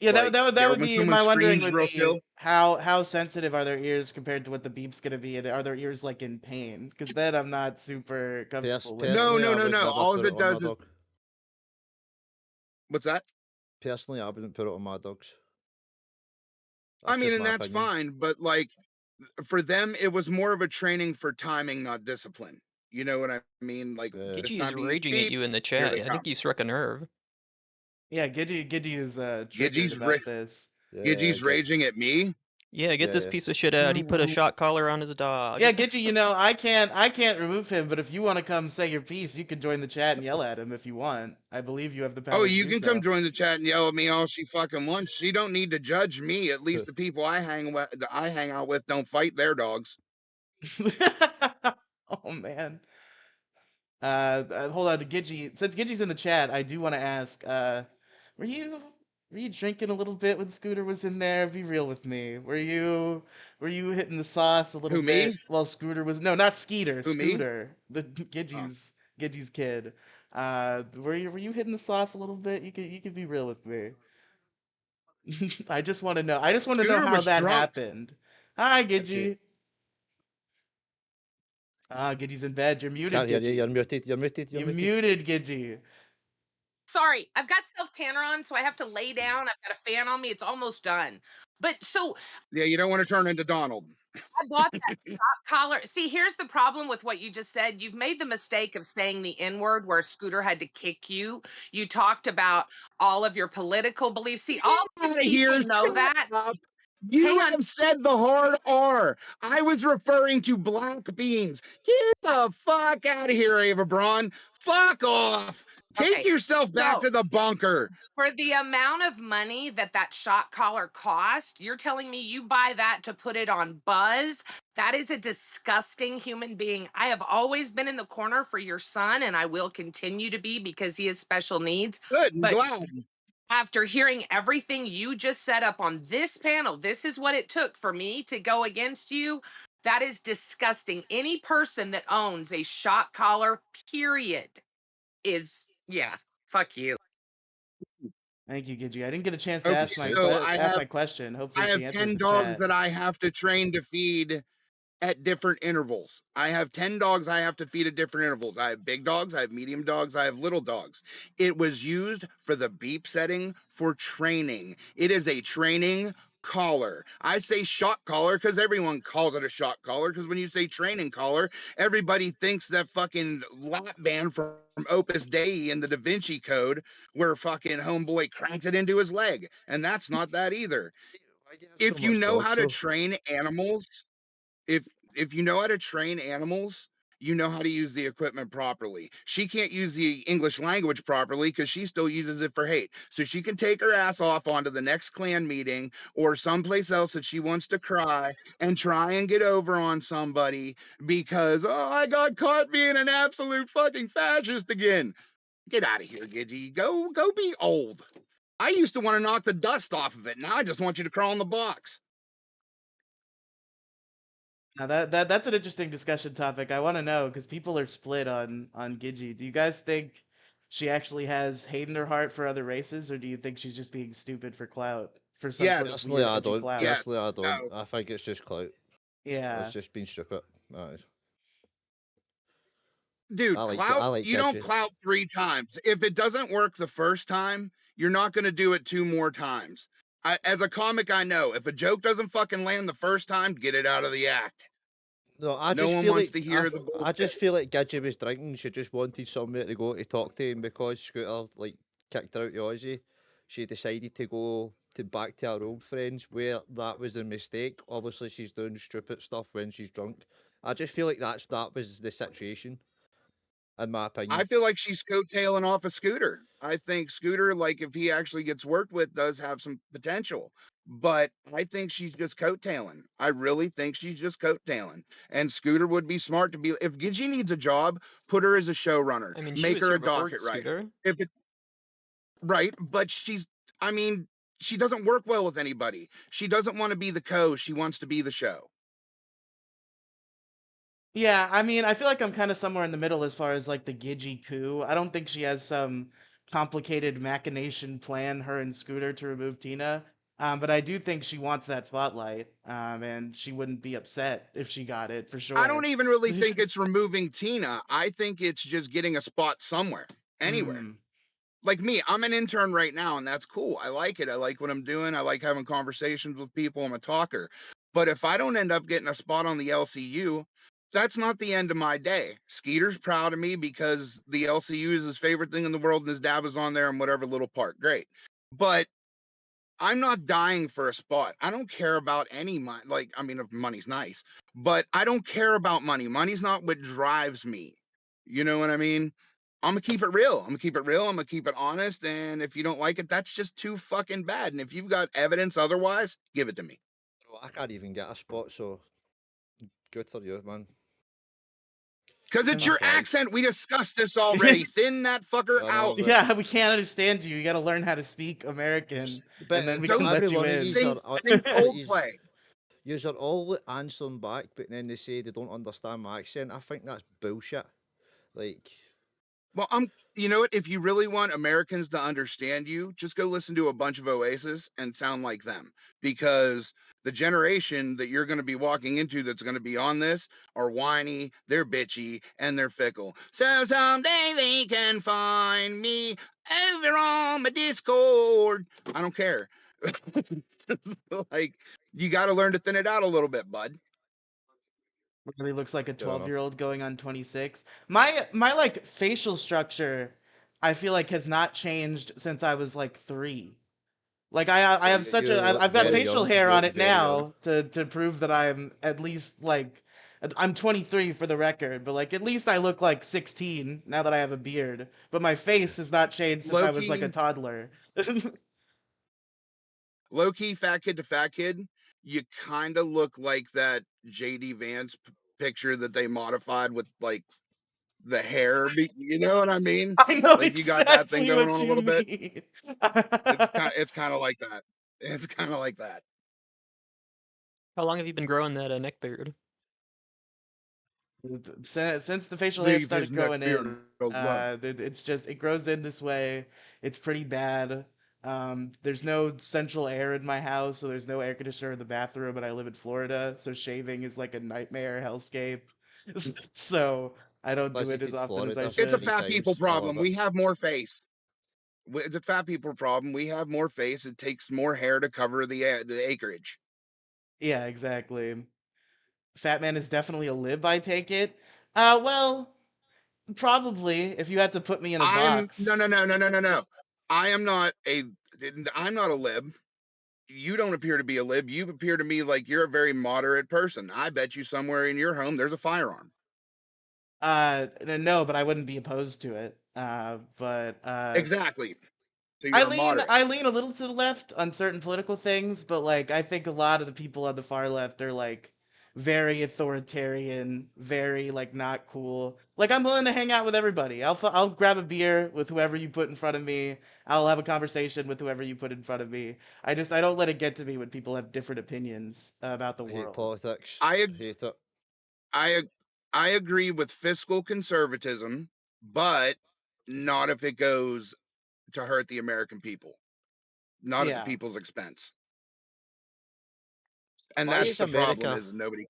Yeah, Like that would when be someone my wondering screams would real be chill. how sensitive are their ears compared to what the beep's gonna be, and are their ears like in pain? Because then I'm not super comfortable with No, it. Personally, I would no. never All put it it on my does is dog. what's that? Personally, I wouldn't put it on my dogs. I mean, just and my that's opinion. fine, but like for them, it was more of a training for timing, not discipline. You know what I mean? Like Yeah. it's Gidgey is time to eat raging at beep. you in the Here chat. they I come. think he struck a nerve. Yeah, Giddy is triggered Gidgey's about this. Gidgey's raging at me. Yeah, get this Yeah. piece of shit out. He put a shock collar on his dog. Yeah, Giddy, I can't remove him, but if you want to come say your piece, you can join the chat and yell at him if you want. I believe you have the Oh, power to you do can come so. join the chat and yell at me all she fucking wants. She don't need to judge me. At least the people I hang out with don't fight their dogs. Oh man. Hold on to Gidgey. Since Gidgey's in the chat, I do want to ask, were you were you drinking a little bit when Scooter was in there? Be real with me. Were you hitting the sauce a little Who, me? bit while Scooter was no, not Skeeter, Who, me? Scooter, the Gidgey's kid. Were you hitting the sauce a little bit? You could be real with me. I just want to know. I just want to know Scooter how was that drunk. happened. Hi, Gidgey. Gidgey. Gidgey's in bed. You're muted, Can't hear you. Gidgey. You're muted. You're muted. You're muted, Gidgey. Sorry, I've got self-tanner on, so I have to lay down. I've got a fan on me. It's almost done. But so Yeah, you don't want to turn into Donald. I bought that shock collar. See, here's the problem with what you just said. You've made the mistake of saying the N-word where Scooter had to kick you. You talked about all of your political beliefs. See, all these Outta people here, know shut that. up. You Hang on. have said the hard R. I was referring to black beans. Get the fuck out of here, Ava Braun. Fuck off. Take Okay, yourself back so to the bunker. for the amount of money that shock collar cost, you're telling me you buy that to put it on Buzz? That is a disgusting human being. I have always been in the corner for your son, and I will continue to be because he has special needs. Good, I'm But glad. after hearing everything you just set up on this panel, this is what it took for me to go against you. That is disgusting. Any person that owns a shock collar, period, is, yeah, fuck you. Thank you, Gidgy. I didn't get a chance to Okay, ask Appreciate so that. I question. Hopefully, have she answers 10 the dogs chat. that I have to train to feed at different intervals. I have 10 dogs I have to feed at different intervals. I have big dogs, I have medium dogs, I have little dogs. It was used for the beep setting for training. It is a training collar. I say shot collar because everyone calls it a shot collar, because when you say training collar, everybody thinks that fucking lap band from Opus Dei in the Da Vinci Code where fucking homeboy cranked it into his leg. And that's not that either. Why do you have so If you much know dogs how to though? train animals, if you know how to train animals, you know how to use the equipment properly. She can't use the English language properly because she still uses it for hate. So she can take her ass off onto the next clan meeting or someplace else that she wants to cry and try and get over on somebody because, oh, I got caught being an absolute fucking fascist again. Get out of here, Gidgy. Go be old. I used to want to knock the dust off of it. Now I just want you to crawl in the box. Now that's an interesting discussion topic. I want to know because people are split on Gidgy. Do you guys think she actually has hate in her heart for other races, or do you think she's just being stupid for clout, for some sort of Yes. Personally, weird I edgy don't. clout? Yes. Personally, I don't. No. I think it's just clout. It's Yeah. just being stupid. Aye. Dude, I clout, like you don't Gidgy. clout 3 times. If it doesn't work the first time, you're not going to do it 2 more times. As a comic, I know if a joke doesn't fucking land the first time, get it out of the act. No, I No just one feel wants like to hear the I bullshit. just feel like Gidgy was drinking. She just wanted somewhere to go to talk to him because Scooter like kicked her out to Aussie. She decided to go to back to her old friends where that was a mistake. Obviously, she's doing stupid stuff when she's drunk. I just feel like that was the situation, in my I opinion. feel like she's coattailing off a Scooter. I think Scooter, like if he actually gets worked with, does have some potential. But I think she's just coattailing. I really think she's just coattailing. And Scooter would be smart to be. If Gidgy needs a job, put her as a showrunner. I mean, she Make was her here a before docket writer. Scooter. If it right, but I mean, she doesn't work well with anybody. She doesn't want to be the co. She wants to be the show. Yeah, I mean, I feel like I'm kind of somewhere in the middle as far as like the Gidgy coup. I don't think she has some complicated machination plan, her and Scooter, to remove Tina. But I do think she wants that spotlight. And she wouldn't be upset if she got it for I sure. don't even really think it's removing Tina. I think it's just getting a spot somewhere, anywhere. Mm. Like me, I'm an intern right now, and that's cool. I like it. I like what I'm doing. I like having conversations with people. I'm a talker. But if I don't end up getting a spot on the LCU, that's not the end of my day. Skeeter's proud of me because the LCU is his favorite thing in the world, and his dad was on there in whatever little part. Great. But I'm not dying for a spot. I don't care about any money. Like, I mean, if money's nice, but I don't care about money. Money's not what drives me. You know what I mean? I'm gonna keep it real. I'm gonna keep it real. I'm gonna keep it honest. And if you don't like it, that's just too fucking bad. And if you've got evidence otherwise, give it to me. Bro, I can't even get a spot, so good for you, man. Because it's your That's right. accent. We discussed this already. Thin that fucker I know, out. but Yeah, we can't understand you. You got to learn how to speak American, and then we but can Don't let every you one of in. yous sing are sing yous Coldplay. yous are all answering back, but then they say they don't understand my accent. I think that's bullshit. Like, Well, you know what? If you really want Americans to understand you, just go listen to a bunch of Oasis and sound like them. Because the generation that you're going to be walking into that's going to be on this are whiny, they're bitchy, and they're fickle. So someday they can find me over on my Discord. I don't care. Like, you got to learn to thin it out a little bit, bud. Really looks like a fair enough. 12-year-old going on 26. My like facial structure, I feel like has not changed since I was like 3. Like I Well, have such you a look I've got very facial young. hair You on look it very young. now to prove that I'm at least like I'm 23 for the record, but like at least I look like 16 now that I have a beard. But my face has not changed since I was like a Loki, toddler. low key, fat kid to fat kid, you kind of look like that JD Vance picture that they modified with like the hair. You know what I mean? I know Like you got that thing exactly going what on a you little bit. mean. It's kind of like that. It's kind of like that. How long have you been growing that neck beard? Since the facial hair Leave started his neck growing beard in, alone. it's just it grows in this way. It's pretty bad. There's no central air in my house, so there's no air conditioner in the bathroom, and I live in Florida, so shaving is like a nightmare hellscape. So I don't do it as Visited often as I Florida It's a 3 should. fat people times. I love problem. it. We have more face. It's a fat people problem. We have more face. It takes more hair to cover the acreage. Yeah, exactly. Fat man is definitely a lib, I take it. Well, probably if you had to put me in a I'm no box. no no no no no no. I am not a I'm not a lib. You don't appear to be a lib. You appear to me like you're a very moderate person. I bet you somewhere in your home there's a firearm. No, but I wouldn't be opposed to it. But Exactly. So you're a moderate. I lean a little to the left on certain political things, but like I think a lot of the people on the far left are like very authoritarian, very like not cool. Like I'm willing to hang out with everybody. I'll grab a beer with whoever you put in front of me. I'll have a conversation with whoever you put in front of me. I don't let it get to me when people have different opinions about the I hate world. politics. I Hate it. I I agree with fiscal conservatism, but not if it goes to hurt the American people, not at the Yeah. people's expense. And Why that's is the problem America? is nobody.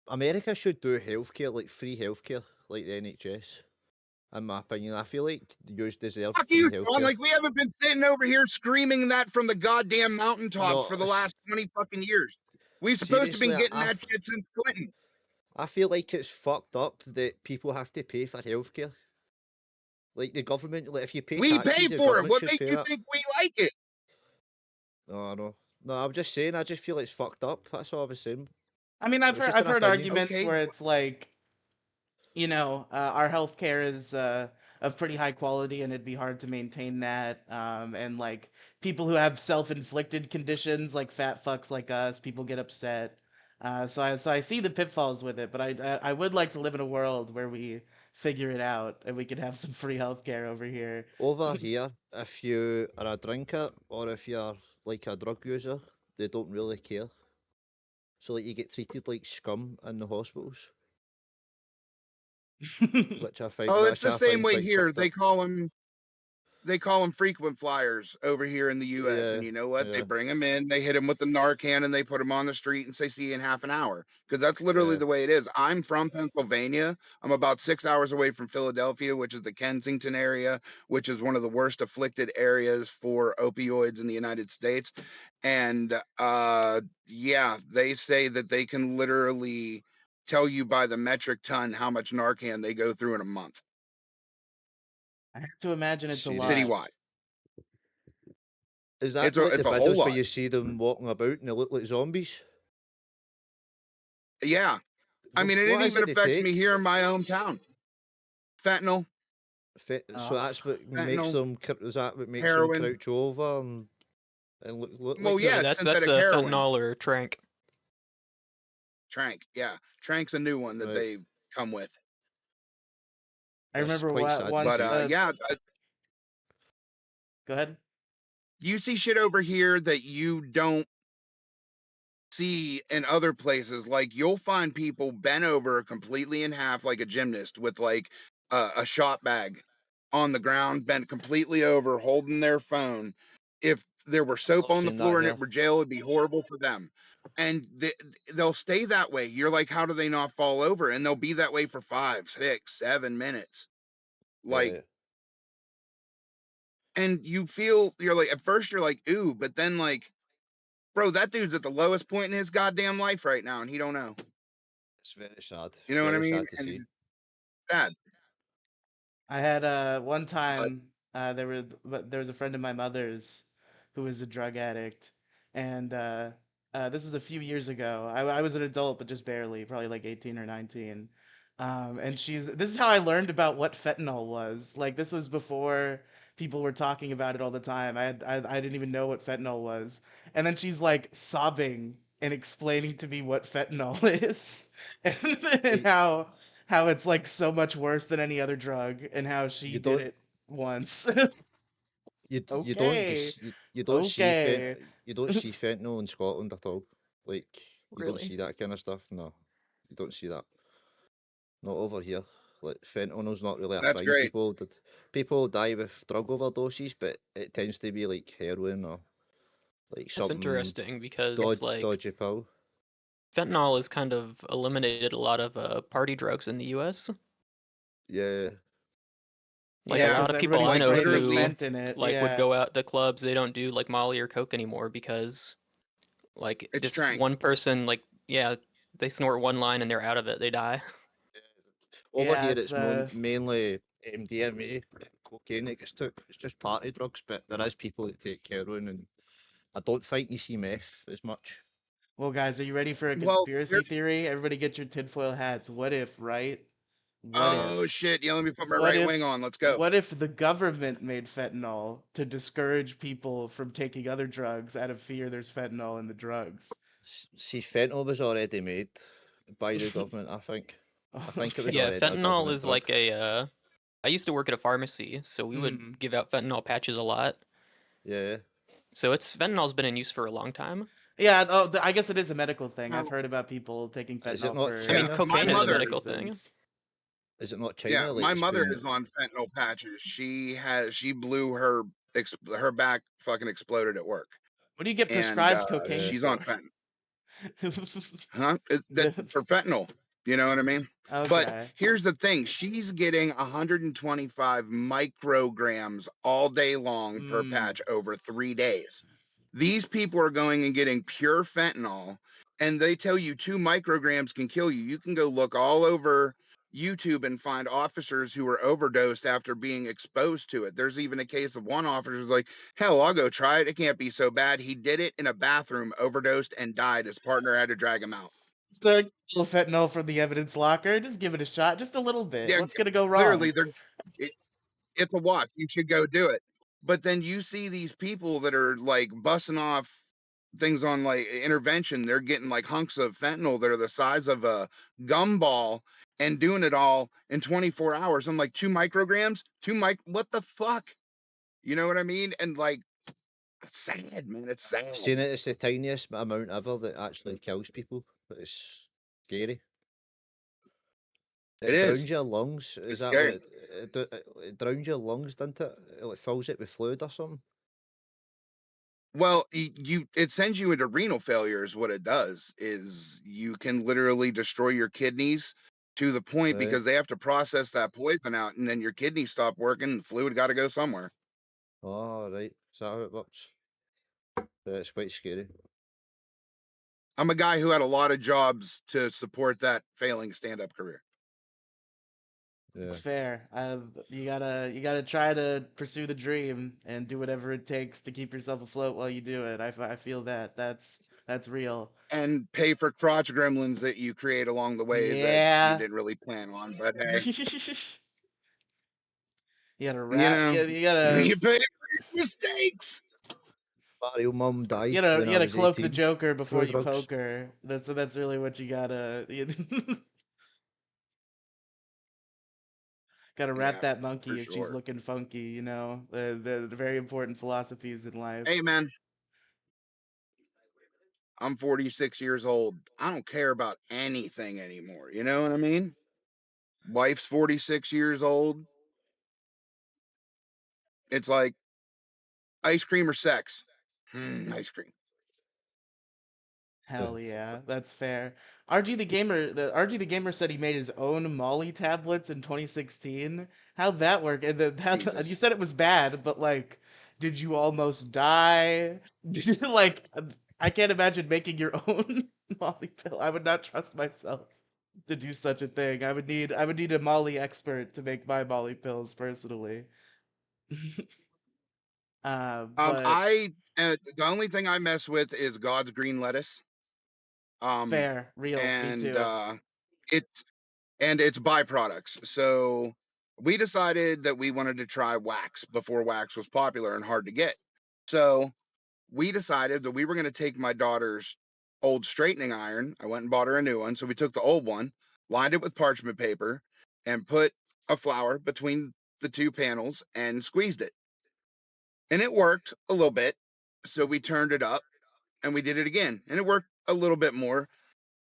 America should do healthcare, like free healthcare, like the NHS. In my opinion, I feel like you deserve Fuck free you, Sean. healthcare. Like we haven't been sitting over here screaming that from the goddamn mountaintops No, for the last 20 fucking years. We've supposed to seriously, been getting that shit since Clinton. I feel like it's fucked up that people have to pay for healthcare. Like the government, like if you pay We pay taxes, the for it. government What should makes pay you that. think we like it? No, no, no. I'm just saying. I just feel it's fucked up. That's all I was saying. I mean, It was just I've an heard opinion. arguments Okay. where it's like, our healthcare is of pretty high quality, and it'd be hard to maintain that. And like people who have self-inflicted conditions, like fat fucks like us, people get upset. So I see the pitfalls with it, but I would like to live in a world where we figure it out and we could have some free healthcare over here. Over here, if you are a drinker or if you're like a drug user, they don't really care. So like you get treated like scum in the hospitals, Oh, it's which the I same find way quite here. fucked up. They call them frequent flyers over here in the U.S. And Yeah, you know what? They yeah, bring them in, they hit them with the Narcan, and they put them on the street and say, "See you in half an hour." Because that's literally yeah. the way it is. I'm from Pennsylvania. I'm about 6 hours away from Philadelphia, which is the Kensington area, which is one of the worst afflicted areas for opioids in the United States. And yeah, they say that they can literally tell you by the metric ton how much Narcan they go through in a month I have to imagine it's a lot. Serious. citywide. Is that like the It's a whole videos where lot. you see them walking about and they look like zombies? Yeah. I mean, it What is even it they affects me take? here in my hometown. Fentanyl, So Ugh. that's what makes fentanyl, them. Is that what makes them heroin. crouch over and look Well, like yeah, No, that? it's that's synthetic a heroin. fentanyl or trank. Trank, yeah. Trank's a new one that Right. they come with. I That's remember quite sad to But once. see. yeah, Go ahead. you see shit over here that you don't see in other places. Like you'll find people bent over completely in half like a gymnast with like a shot bag on the ground, bent completely over, holding their phone. If there were I've soap not on the seen that floor and it here. were jail, it'd be horrible for them. And they'll stay that way. You're like, how do they not fall over? And they'll be that way for 5, 6, 7 minutes. Like, Yeah. and you're like, at first you're like, ooh, but then like, bro, that dude's at the lowest point in his goddamn life right now, and he don't know. It's very sad. You know what I Very mean? sad to And see. it's sad. I had one But time there was a friend of my mother's who was a drug addict, and this was a few years ago. I was an adult, but just barely, probably like 18 or 19. And this is how I learned about what fentanyl was. Like this was before people were talking about it all the time. I didn't even know what fentanyl was, and then she's like sobbing and explaining to me what fentanyl is, and You, how it's like so much worse than any other drug and how she you did don't it once. you don't get Okay. you don't see Okay. you don't see fentanyl in Scotland at all. Like you don't Really? see that kind of stuff. No, you don't see that. Not over here. Like fentanyl's not really a That's thing. great. People die with drug overdoses, but it tends to be like heroin or like That's something interesting because like dodgy pill. fentanyl has kind of eliminated a lot of party drugs in the U.S. Yeah, Like a Yeah, Yeah, lot because of people everybody's I like know spraying the literally. who fent in it. like would Yeah. go out to clubs. They don't do like Molly or Coke anymore because like It's this strength. one person like yeah they snort one line and they're out of it. They die. over Yeah, here it's it's mainly MDMA, cocaine that gets took. It's just party drugs, but there is people that take heroin, and I don't think you see meth as much. well, guys, are you ready for a Well, conspiracy theory? Everybody get your tinfoil hats. What if, right? What oh if? shit! Yeah, let me put my What right wing if on. Let's go. what if the government made fentanyl to discourage people from taking other drugs out of fear there's fentanyl in the drugs? See, fentanyl was already made by the government. I think it was Okay. Yeah, already a fentanyl government is drug. like a. I used to work at a pharmacy, so we would Mm. give out fentanyl patches a lot. Yeah, So fentanyl's been in use for a long time. Yeah, oh, I guess it is a medical thing. Now, I've heard about people taking is it fentanyl not I for mean, China? my cocaine is a medical mother. medical thing. reasons. Is it not Yeah, China? Like my it's mother been. is on fentanyl patches. She blew her her back fucking exploded at work, What do you get and prescribed cocaine Yeah. she's on for? fentanyl. Huh? That The- for fentanyl. You know what I mean? But okay. here's the thing: she's getting 125 micrograms all day long per Mm. patch over 3 days. These people are going and getting pure fentanyl, and they tell you 2 micrograms can kill you. You can go look all over YouTube and find officers who were overdosed after being exposed to it. There's even a case of one officer who's like, hell, I'll go try it. It can't be so bad. He did it in a bathroom, overdosed, and died. His partner had to drag him out. So, a little fentanyl from the evidence locker. Just give it a shot, just a little bit. Yeah, What's gonna go clearly, wrong? it's a watch. You should go do it. But then you see these people that are like busting off things on like intervention. They're getting like hunks of fentanyl that are the size of a gumball and doing it all in 24 hours. I'm like 2 micrograms, what the fuck? You know what I mean? And like, it's sad, man. It's sad. Seen it, it's the tiniest amount ever that actually kills people. But it's scary. It It is. drowns your lungs. Is It's that what scary. it drowns your lungs, doesn't it? It like fills it with fluid or something. Well, it sends you into renal failure is what it does. Is you can literally destroy your kidneys to the point Right. because they have to process that poison out, and then your kidneys stop working. And fluid got to go somewhere. Oh, right. Is that how it works? Yeah, it's quite scary. I'm a guy who had a lot of jobs to support that failing stand-up career. Yeah. It's fair. You gotta try to pursue the dream and do whatever it takes to keep yourself afloat while you do it. I feel that that's real. And pay for crotch gremlins that you create along the way that you Yeah. didn't really plan on. But hey, You gotta you wrap. know, You gotta you pay for your mistakes. Mario mum you died gotta when you I gotta was cloak the 18 Joker before through you drugs. poke her. That's really what you gotta. Gotta wrap Yeah, that for monkey if she's sure. looking funky. The very important philosophies in life. Hey, man, I'm 46 years old. I don't care about anything anymore. You know what I mean? Wife's 46 years old. It's like ice cream or sex. Ice cream. Hell yeah, that's fair. RG the gamer said he made his own Molly tablets in 2016. How'd that work? And you Jesus. said it was bad, but like, did you almost die? Did you like? I can't imagine making your own Molly pill. I would not trust myself to do such a thing. I would need a Molly expert to make my Molly pills personally. But The only thing I mess with is God's green lettuce. Um, fair, real, me and too. it's its byproducts. So we decided that we wanted to try wax before wax was popular and hard to get. So we decided that we were going to take my daughter's old straightening iron. I went and bought her a new one. So we took the old one, lined it with parchment paper, and put a flower between the two panels and squeezed it. And it worked a little bit. So we turned it up and we did it again. And it worked a little bit more.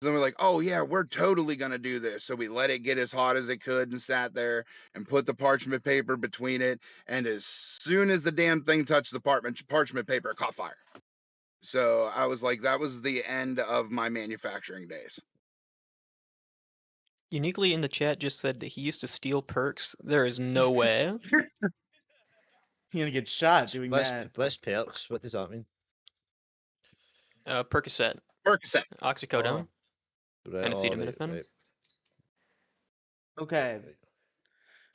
Then we're like, oh yeah, we're totally gonna do this. So we let it get as hot as it could and sat there and put the parchment paper between it. And as soon as the damn thing touched the parchment paper, it caught fire. So I was like, that was the end of my manufacturing days. Uniquely in the chat just said that he used to steal perks. There is no way. You're gonna get shot doing that. What's perks? What does that mean? Percocet, Percocet. oxycodone, Right, and all right, acetaminophen. right, Okay. right.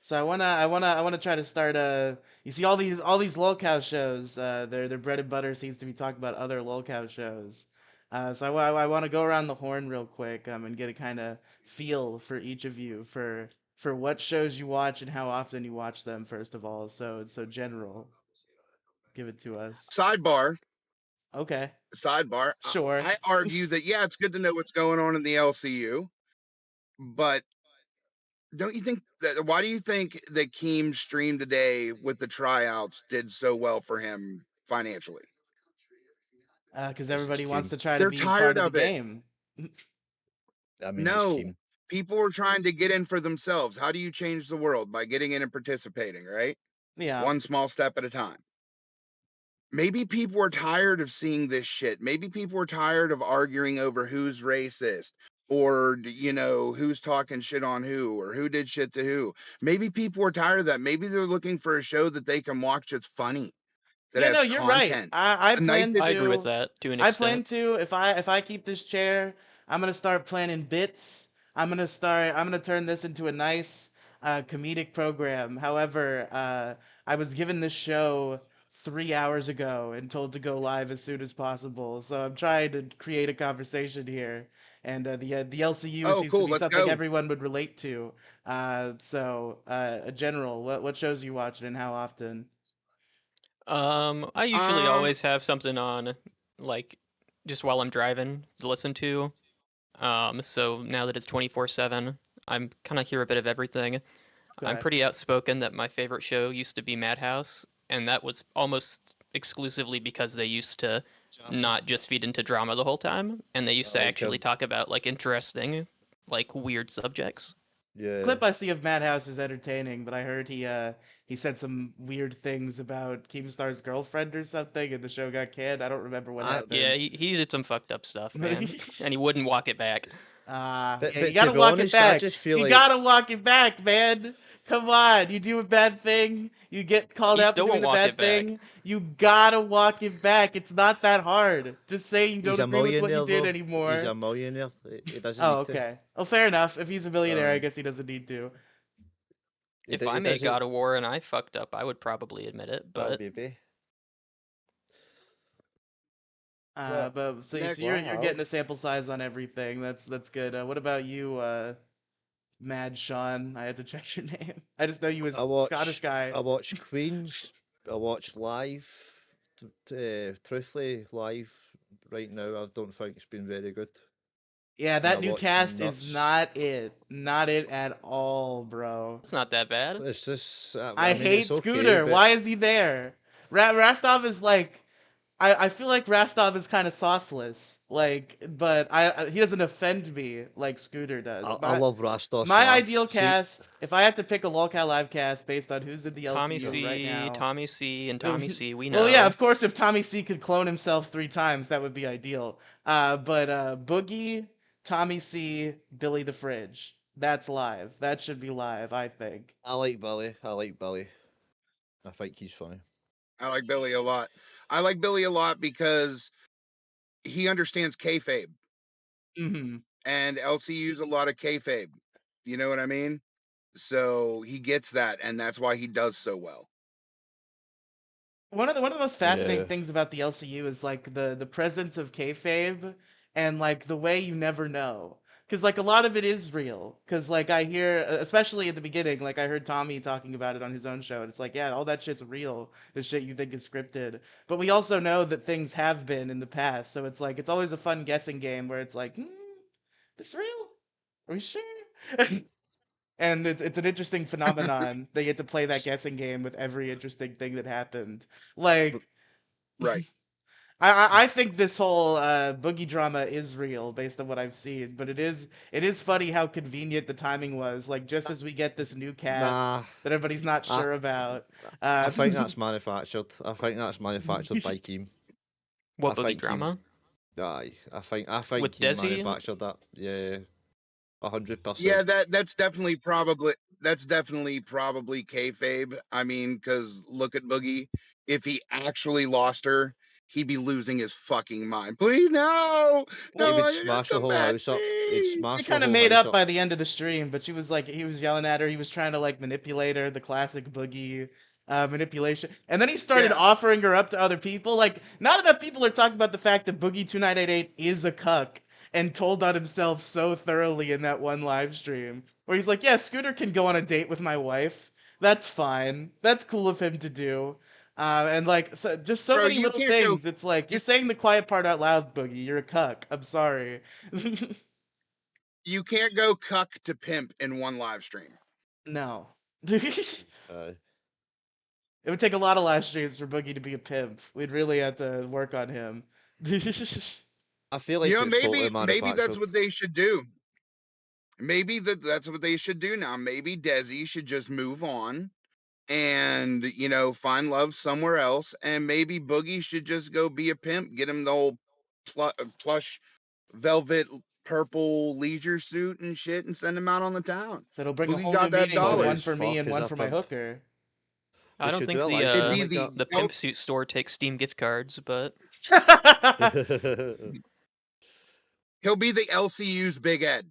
So I wanna try to start you see all these lolcow shows, their bread and butter seems to be talking about other lolcow shows. So I want to go around the horn real quick and get a kind of feel for each of you for what shows you watch and how often you watch them first of all. So general. Give it to us. Sidebar. Okay. Sidebar. Sure. I argue that yeah, it's good to know what's going on in the LCU, but don't you think that why do you think that Keem's stream today with the tryouts did so well for him financially? Because It's everybody wants Keem. to try to They're be part tired of the of it. game. I mean, it's No, Keem. people are trying to get in for themselves. How do you change the world? By getting in and participating, right? Yeah. One small step at a time. Maybe people are tired of seeing this shit. Maybe people are tired of arguing over who's racist or, you know, who's talking shit on who or who did shit to who. Maybe people are tired of that. Maybe they're looking for a show that they can watch that's funny, that Yeah, no, has you're right. content. I The night plan that I agree with to that to an I plan extent. to if I keep this chair, I'm gonna start planning bits. I'm gonna turn this into a nice comedic program. However, I was given this show 3 hours ago and told to go live as soon as possible. So I'm trying to create a conversation here, and the LCU oh, seems to cool, be let's something go. everyone would relate to. A general, what shows you watching and how often? I usually Um, always have something on, like, just while I'm driving to listen to. So now that it's 24/7, I'm kind of hear a bit of everything. I'm Okay. pretty outspoken that my favorite show used to be Madhouse, and that was almost exclusively because they used to Chaffee. not just feed into drama the whole time, and they used I to like actually him. talk about like interesting, like weird subjects. Yeah. Clip I see of Madhouse is entertaining, but I heard he said some weird things about Keemstar's girlfriend or something, and the show got canned. I don't remember what Yeah, happened. he did some fucked up stuff, man, and he wouldn't walk it back. But Yeah, you but to gotta be walk it honest, I back. just feel You like gotta walk it back, man. Come on, you do a bad thing, you get called He out for still doing won't the walk it bad back. thing. You gotta walk it back. It's not that hard. Just say you he's don't a agree with what you millionaire did though. He's anymore. a millionaire. He doesn't Oh, need to. okay. Oh, fair enough. If he's a millionaire, I Aye. guess he doesn't need to. If I He made doesn't. God of War and I fucked up, I would probably admit it, Well, but maybe. But But so next, you're wow. getting a sample size on everything. That's good. What about you, Mad Sean? I had to check your name. I just know you as Scottish guy. I watch Queens. I watch live. Truthfully, live right now. I don't think it's been very good. Yeah, And I that new watch cast is Nuts. not it. Not it at all, bro. it's not that bad. It's just. I I mean, it's hate okay, Scooter. but Why is he there? Rastov is like I feel like Rastov is kind of sauceless. Like, but he doesn't offend me like Scooter does. I love Rastos My laugh. ideal See, cast, if I had to pick a lolcow live cast based on who's in the Tommy LCU right C, now. Tommy C, and Tommy C, we Well, yeah, know. of course, if Tommy C could clone himself 3 times, that would be ideal. But Boogie, Tommy C, Billy the Fridge. That's live. That should be live, I think. I like Billy. I like Billy. I think he's funny. I like Billy a lot. I like Billy a lot because he understands kayfabe, Hmm. and LCU's a lot of kayfabe. You know what I mean? So he gets that, and that's why he does so well. One of the most fascinating Yeah. things about the LCU is like the presence of kayfabe and like the way you never know. Cause like a lot of it is real. Cause like I hear, especially at the beginning, like I heard Tommy talking about it on his own show, and it's like, yeah, all that shit's real. The shit you think is scripted. But we also know that things have been in the past, so it's like it's always a fun guessing game where it's like, this real? Are we sure? And it's an interesting phenomenon. They get to play that S- guessing game with every interesting thing that happened. But Like, Right. I think this whole boogie drama is real based on what I've seen, but it is funny how convenient the timing was. Like just as we get this new cast Nah, that everybody's not I sure about. I think that's manufactured. I think that's manufactured by Keem. I What boogie think Keem. drama? Aye, I think With Keem Desi? manufactured that. Yeah, 100%. Yeah, that's definitely probably kayfabe. I mean, because look at Boogie. If he actually lost her, he'd be losing his fucking mind. Please, no, He no, would smash the come whole back, house up. He'd please. They smash the kind of whole made house up up. by the end of the stream, but she was like, he was yelling at her. He was trying to like manipulate her, the classic boogie manipulation. And then he started Yeah, offering her up to other people. Like, not enough people are talking about the fact that Boogie 2988 is a cuck and told on himself so thoroughly in that one live stream where he's like, yeah, Scooter can go on a date with my wife. That's fine. That's cool of him to do. And like, so, just so bro, many you little can't go. things. It's like, you're You saying the quiet part out loud, Boogie. You're a cuck. I'm sorry. you can't go cuck to pimp in one live stream. No. It Aye. would take a lot of live streams for Boogie to be a pimp. We'd really have to work on him. I feel You like know, it's totally maybe that's manufactured. what they should do. Maybe that's what they should do now. Maybe Desi should just move on and find love somewhere else, and maybe Boogie should just go be a pimp, get him the whole plush velvet purple leisure suit and shit, and send him out on the town. That'll bring a Boogie whole new got that meaning to Funny dollar. one as for me fuck and as one a for my pimp. hooker. I We don't should think do a the live It'd stream be like that. the pimp suit store takes Steam gift cards, but He'll be the LCU's Big Ed.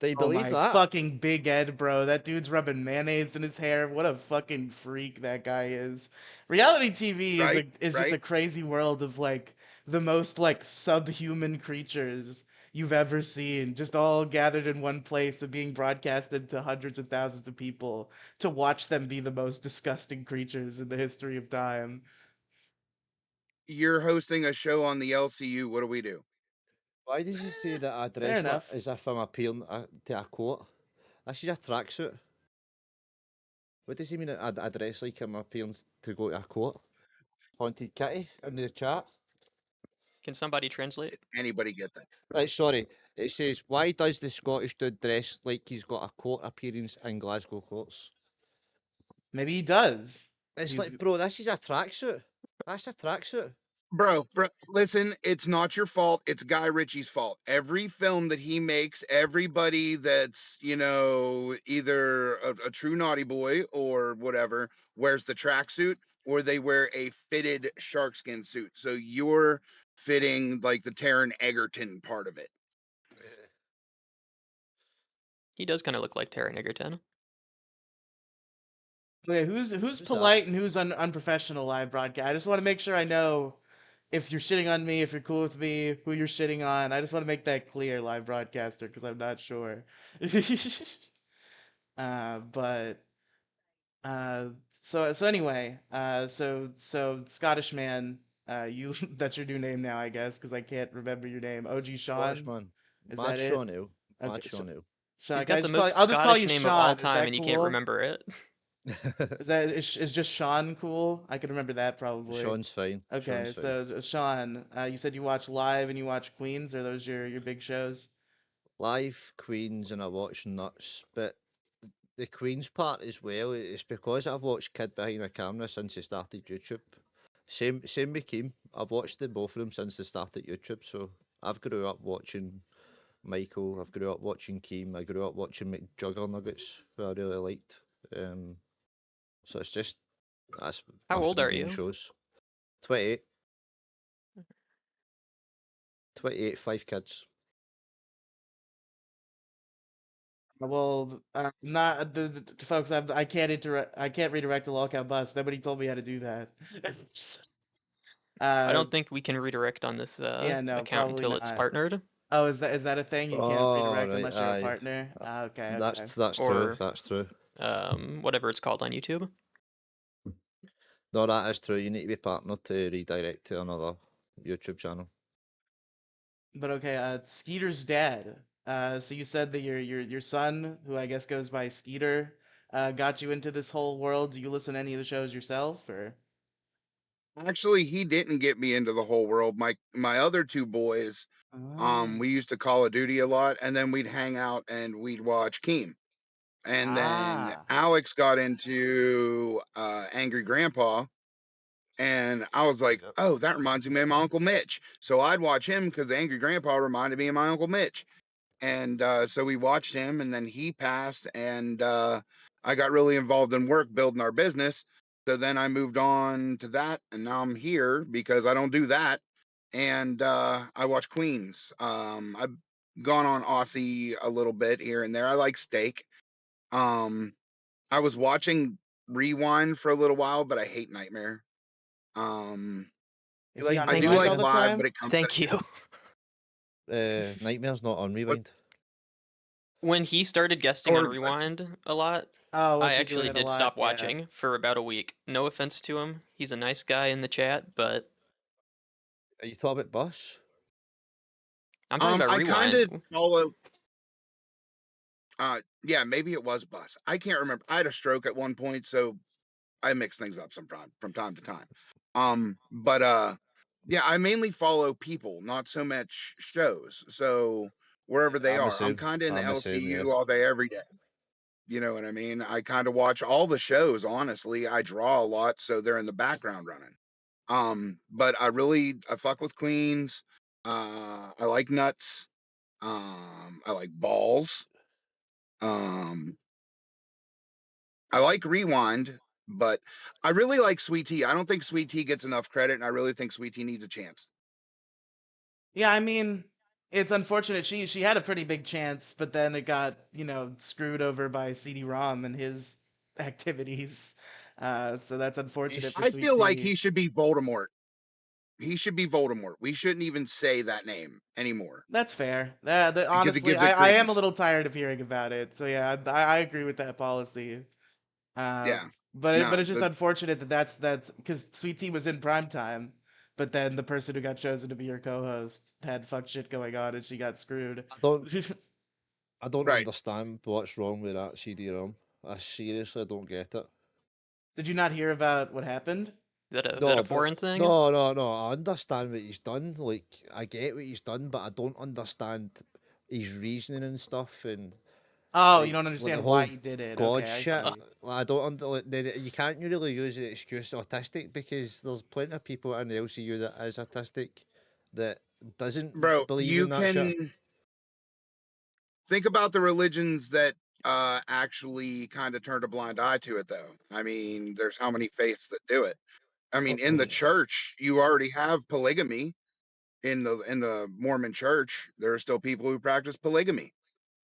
Do you Oh believe my that? fucking Big Ed, bro. That dude's rubbing mayonnaise in his hair. What a fucking freak that guy is. Reality TV Right, is just a right. crazy world of like the most like subhuman creatures you've ever seen, just all gathered in one place and being broadcasted to hundreds of thousands of people to watch them be the most disgusting creatures in the history of time. You're hosting a show on the LCU. What do we do? Why did you say that I Fair dress like enough. as if I'm appealing to a coat? This is a tracksuit. What does he mean? I dress like I'm appealing to go to a court? Haunted Kitty in the chat. can somebody translate? Anybody get that? Right, sorry. It says, why does the Scottish dude dress like he's got a court appearance in Glasgow courts? Maybe he does. It's He's like, bro, this is a tracksuit. That's a tracksuit. Bro, listen, it's not your fault. It's Guy Ritchie's fault. Every film that he makes, everybody that's, either a true naughty boy or whatever, wears the tracksuit or they wear a fitted sharkskin suit. So you're fitting like the Taron Egerton part of it. He does kind of look like Taron Egerton. okay. Who's Who's that? polite and who's unprofessional live broadcast? I just want to make sure I know if you're shitting on me, if you're cool with me, who you're shitting on. I just want to make that clear, live broadcaster, because I'm not sure. But uh, so anyway, so Scottish man, you that's your new name now, I guess, because I can't remember your name. OG Scottish Sean, man. is Mad that it? Sean Hill. Mad Okay, Sean Hill. Sean. He's Can I got the just call you? most I'll just call Scottish you name of all Sean. Is time, that and you can't cool? remember it. Is just Sean cool? I can remember that probably. Sean's fine. Sean's Okay, fine. so Sean, you said you watch Live and you watch Queens. Are those your big shows? Live Queens and I watch Nuts, but the Queens part as well, it's because I've watched Kid Behind a Camera since he started YouTube. Same with Keem. I've watched the both of them since they started YouTube, so I've grew up watching Michael, I've grew up watching Keem, I grew up watching McJuggernuggets, who I really liked. So it's just that's How my old three are main you? shows. 28. 28, 5 kids. Well, not the folks. I can't interact. I can't redirect a lolcow bus. Nobody told me how to do that. I uh, don't think we can redirect on this yeah, no, account probably until it's not. partnered, Oh, is that a thing? You can't Oh redirect right, unless you're a aye. partner. Ah, okay, okay. That's true. or That's true. whatever it's called on YouTube. No, that is true. You need to be partnered to redirect to another YouTube channel. But okay, Skeeter's dad. So you said that your son, who I guess goes by Skeeter, got you into this whole world. Do you listen to any of the shows yourself, or? Actually, he didn't get me into the whole world. My other two boys, Oh. we used to Call of Duty a lot, and then we'd hang out and we'd watch Keem. And then Ah. Alex got into Angry Grandpa, and I was like, Yep. "Oh, that reminds me of my Uncle Mitch." So I'd watch him because Angry Grandpa reminded me of my Uncle Mitch. And so we watched him, and then he passed, and I got really involved in work building our business. So then I moved on to that, and now I'm here because I don't do that, and I watch Queens. I've gone on Aussie a little bit here and there. I like steak. Um, I was watching Rewind for a little while, but I hate Nightmare. Um, Is he on I Thank do you. Rewind all like the Live, but time? it comes at Thank you. Nightmare's not on what Rewind. When he started guesting on or Rewind a lot, Oh, I was he doing actually it a did lot? stop Yeah. watching for about a week. No offense to him. He's a nice guy in the chat, but Are you talking about Bus? I'm talking about I kind of Rewind. follow. Yeah, maybe it was Bus. I can't remember. I had a stroke at one point, so I mix things up from time to time. But yeah, I mainly follow people, not so much shows. So wherever they I'm the are, I'm same. kind of in the I'm the same. Yeah. LCU all day, every day. You know what I mean? I kind of watch all the shows. Honestly, I draw a lot, so they're in the background running. But I fuck with Queens. I like nuts. I like balls. Um, I like Rewind, but I really like Sweet Tea. I don't think Sweet Tea gets enough credit, and I really think Sweet Tea needs a chance. Yeah, I mean, it's unfortunate. She had a pretty big chance, but then it got, screwed over by CD-ROM and his activities. So that's unfortunate for He's- I Sweet feel like Tea. he should be Voldemort. He should be Voldemort. We shouldn't even say that name anymore That's fair. because it Honestly, gives it I am a credence. little tired of hearing about it. So yeah, I agree with that policy. Uh, Yeah. but No, it's just unfortunate that that's because Sweet Tea was in prime time, but then the person who got chosen to be your co-host had fuck shit going on and she got screwed. I don't. I don't right. understand what's wrong with that CD-ROM. I seriously don't get it. Did you not hear about what happened? Is that a No, but foreign thing? no. I understand what he's done. Like, I get what he's done, but I don't understand his reasoning and stuff. And Oh, you like, don't the understand why whole he did it. God Okay, I shit. Uh, see. Like, I don't under. Like, then you can't really use the excuse autistic because there's plenty of people in the LCU that is autistic that doesn't Bro, believe you in that shit. can think about the religions that actually kind of turned a blind eye to it, though. I mean, there's how many faiths that do it. I mean, Oh, in the church, you already have polygamy. In the Mormon church, there are still people who practice polygamy.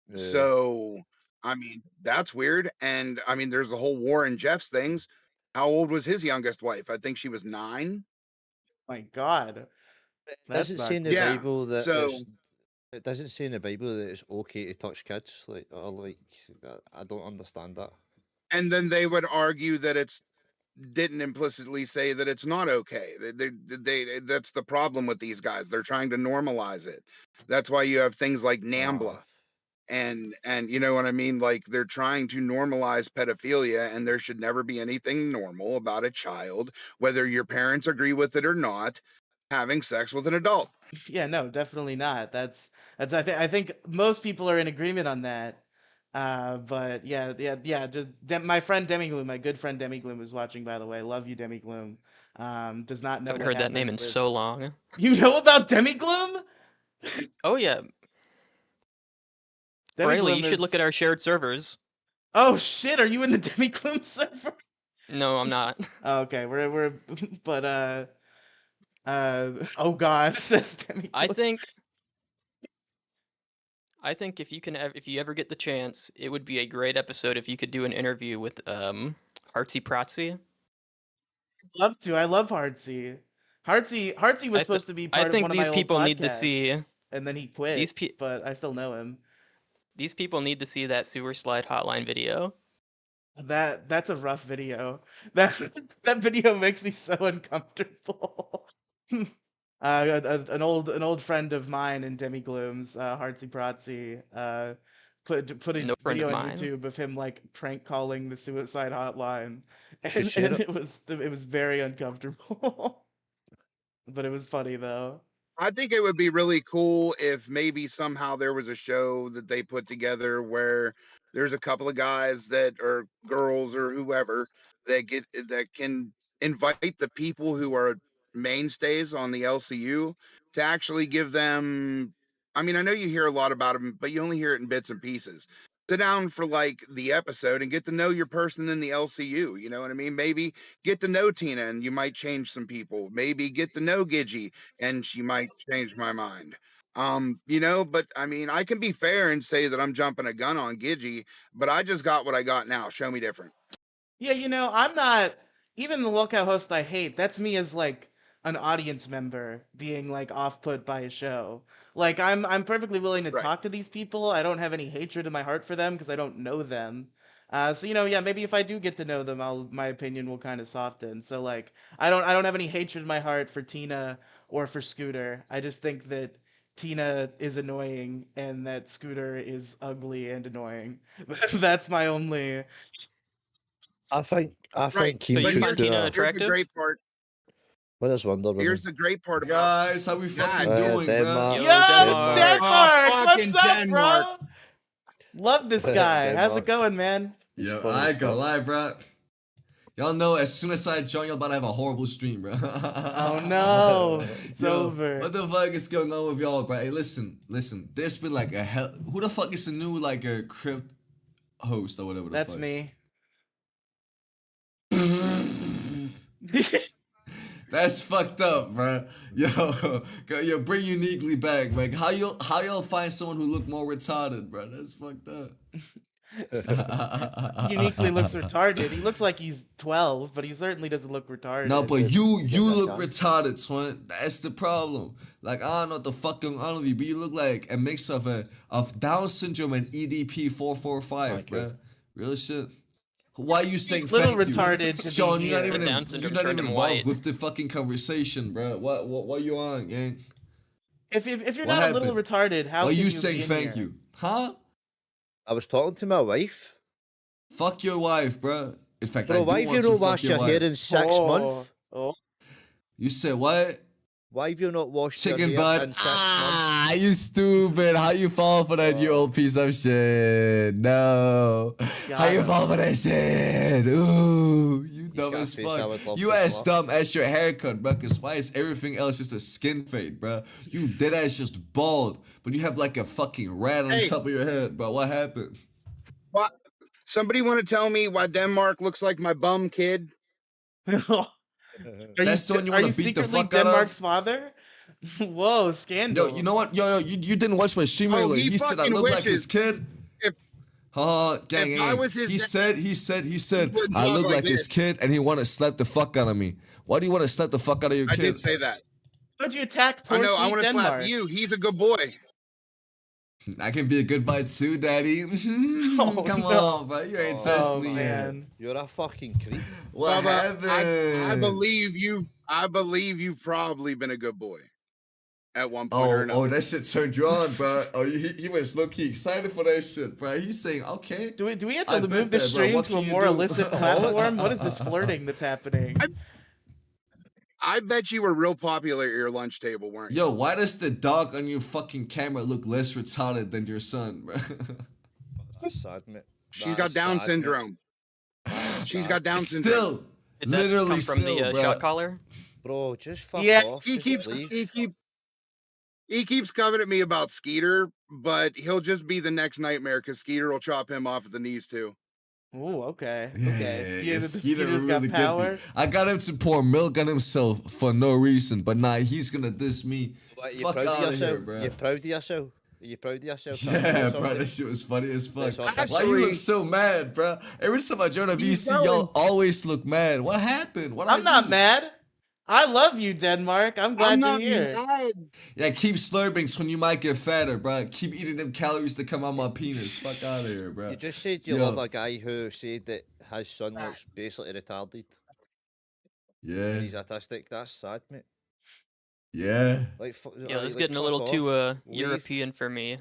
yeah. So, I mean, that's weird. And I mean, there's the whole Warren Jeffs things. How old was his youngest wife? I think she was 9. My God, It that's doesn't say not in the cool. Yeah. Bible that So, it doesn't say in the Bible that it's okay to touch kids. Like, or like, I don't understand that. and then they would argue that it's didn't implicitly say that it's not okay. That's the problem with these guys. They're trying to normalize it. That's why you have things like Ah, NAMBLA and you know what I mean. Like they're trying to normalize pedophilia, and there should never be anything normal about a child, whether your parents agree with it or not, having sex with an adult. Yeah, no, definitely not. That's I think most people are in agreement on that. But yeah. My friend Demigloom, my good friend Demigloom, is watching. By the way, love you, Demigloom. Does not know haven't what heard that name happened in with. so long. You know about Demigloom? Oh yeah, Riley, you Demigloom should look at is. our shared servers. Oh shit! Are you in the Demigloom server? No, I'm not. Oh, okay, we're but oh god, says I Demigloom. think I think if you ever get the chance, it would be a great episode if you could do an interview with Hartsy Protsy. Love to. I love Hartsy. Hartsy was supposed to be I part of think one of my these old people need to see podcasts, and then he quit. these pe- But I still know him. these people need to see that sewer slide hotline video. That's a rough video. That that video makes me so uncomfortable. An old friend of mine in Demiglooms, Hartsy Protsy, put a No friend video of on mine. YouTube of him like prank calling the suicide hotline, Should share it. it was very uncomfortable, but it was funny though. I think it would be really cool if maybe somehow there was a show that they put together where there's a couple of guys that or girls or whoever that can invite the people who are mainstays on the LCU to actually give them. I mean, I know you hear a lot about them, but you only hear it in bits and pieces. Sit down for like the episode and get to know your person in the LCU. You know what I mean? Maybe get to know Tina and you might change some people. Maybe get to know Gidgy and she might change my mind. But I mean, I can be fair and say that I'm jumping a gun on Gidgy, but I just got what I got now. Show me different. Yeah, I'm not even the lookout host I hate. That's me as like an audience member being like off put by a show. Like I'm perfectly willing to Right. talk to these people. I don't have any hatred in my heart for them because I don't know them. So yeah, maybe if I do get to know them, my opinion will kind of soften. So like I don't have any hatred in my heart for Tina or for Scooter. I just think that Tina is annoying and that Scooter is ugly and annoying. That's my only. I think Right. Keem So you But should find do Tina a. here's the attractive? great part. What is Wonder Woman? Here's the great part about Guys, how we fucking that. doing, bro? Denmark. Yo, Yo, it's Denmark. Denmark! Oh, What's fucking up, Denmark. bro? Love this guy. How's it Denmark. going, man? He's Yo, funny I as ain't gonna fuck. lie, bro. Y'all know as soon as I join, y'all about to have a horrible stream, bro. Oh no, it's Yo, over. what the fuck is going on with y'all, bro? Hey, listen. There's been like a hell. Who the fuck is the new like a Crypt host or whatever the That's fuck? me. That's fucked up, bro. Yo, bring Uniquely back, man. How y'all find someone who look more retarded, bro? That's fucked up. Uniquely looks retarded. He looks like he's 12, but he certainly doesn't look retarded. No, but Dude, you you get that look done. retarded, twin. That's the problem. Like I don't know what the fuck going on with you, but you look like a mix of Down syndrome and EDP 445, Thank you. bro. Real shit. Why are you saying Little thank retarded you, to Sean? be You're not here. even The Down you're syndrome not turned even him involved white. with the fucking conversation, bro. What you on, gang? If you're What not a little happened? retarded, how Why can you you saying be in thank here? you, huh? I was talking to my wife. Fuck your wife, bro. In fact, I Bro, do why have want you to not fuck washed your your hair wife. in 6 months? Oh. You said what? Why have you not washed Chicken your hair butt. in 6 months? You stupid. How you fall for that, you old piece of shit? No. How you Got fall for that shit? Ooh, you dumb got a as face I fuck. would love You to as slap. dumb as your haircut, bro. Cause why is everything else just a skin fade, bro? You dead ass just bald, but you have like a fucking rat on Hey. top of your head, bro. What happened? What? Somebody want to tell me why Denmark looks like my bum kid? That's the one you Are wanna you beat the secretly fuck out of? Denmark's father? Whoa, Yo, scandal. you know what? Yo, you didn't watch my stream Oh, earlier. he He said I fucking look like his wishes. kid. If Gang, if I gang. was his He dad, said, he wouldn't I talk look like like his this. kid and he want to slap the fuck out of me. Why do you want to slap the fuck out of your I kid? did say that. Why'd you attack I poor know. I sweet want to slap Denmark? you. He's a good boy. I can be a good bite too, daddy. Oh, Come no. on, bro. You ain't Oh, touched Oh me yet. man. You're a fucking creep. What Bubba, happened? I believe you. I believe you've probably been a good boy at one point or Oh, another. that shit turned you on, bro. Oh, he was low key excited for that shit, bro. He's saying, okay. Do we have I to bet move the that, bro. stream What to a can you more do? illicit platform? What is this flirting that's happening? I bet you were real popular at your lunch table, weren't you? Yo, why does the dog on your fucking camera look less retarded than your son, bro? That's sad, mate. She's got Down syndrome. She's got Down syndrome. Still, Did that literally come from still, the bro. shot collar? Bro, just fuck Yeah, off. He Just keeps leave. he keeps coming at me about Skeeter, but he'll just be the next nightmare because Skeeter will chop him off at the knees too. Ooh, okay. Yeah, Okay. yeah, The Skeeter Skeeter's really got get power. me. I got him to pour milk on himself for no reason, but nah, he's gonna diss me. What, you Fuck proud of out of yourself? here, bro. You proud of yourself? Are you proud of yourself? Yeah, bro, that shit was funny as fuck. Let's all touch Why you Actually- look so mad, bro? Every time I join a He's VC, y'all going- always look mad. What happened? What I'm not do? mad. I love you, Denmark. I'm glad I'm you're not here. mad. Yeah, keep slurping when you might get fatter, bro. Keep eating them calories that come out my penis. Fuck out of here, bro. You just said you Yo. love a guy who said that his son looks basically retarded. Yeah, And he's autistic. That's sad, mate. yeah. Like, Yeah, this is getting a little too European for me.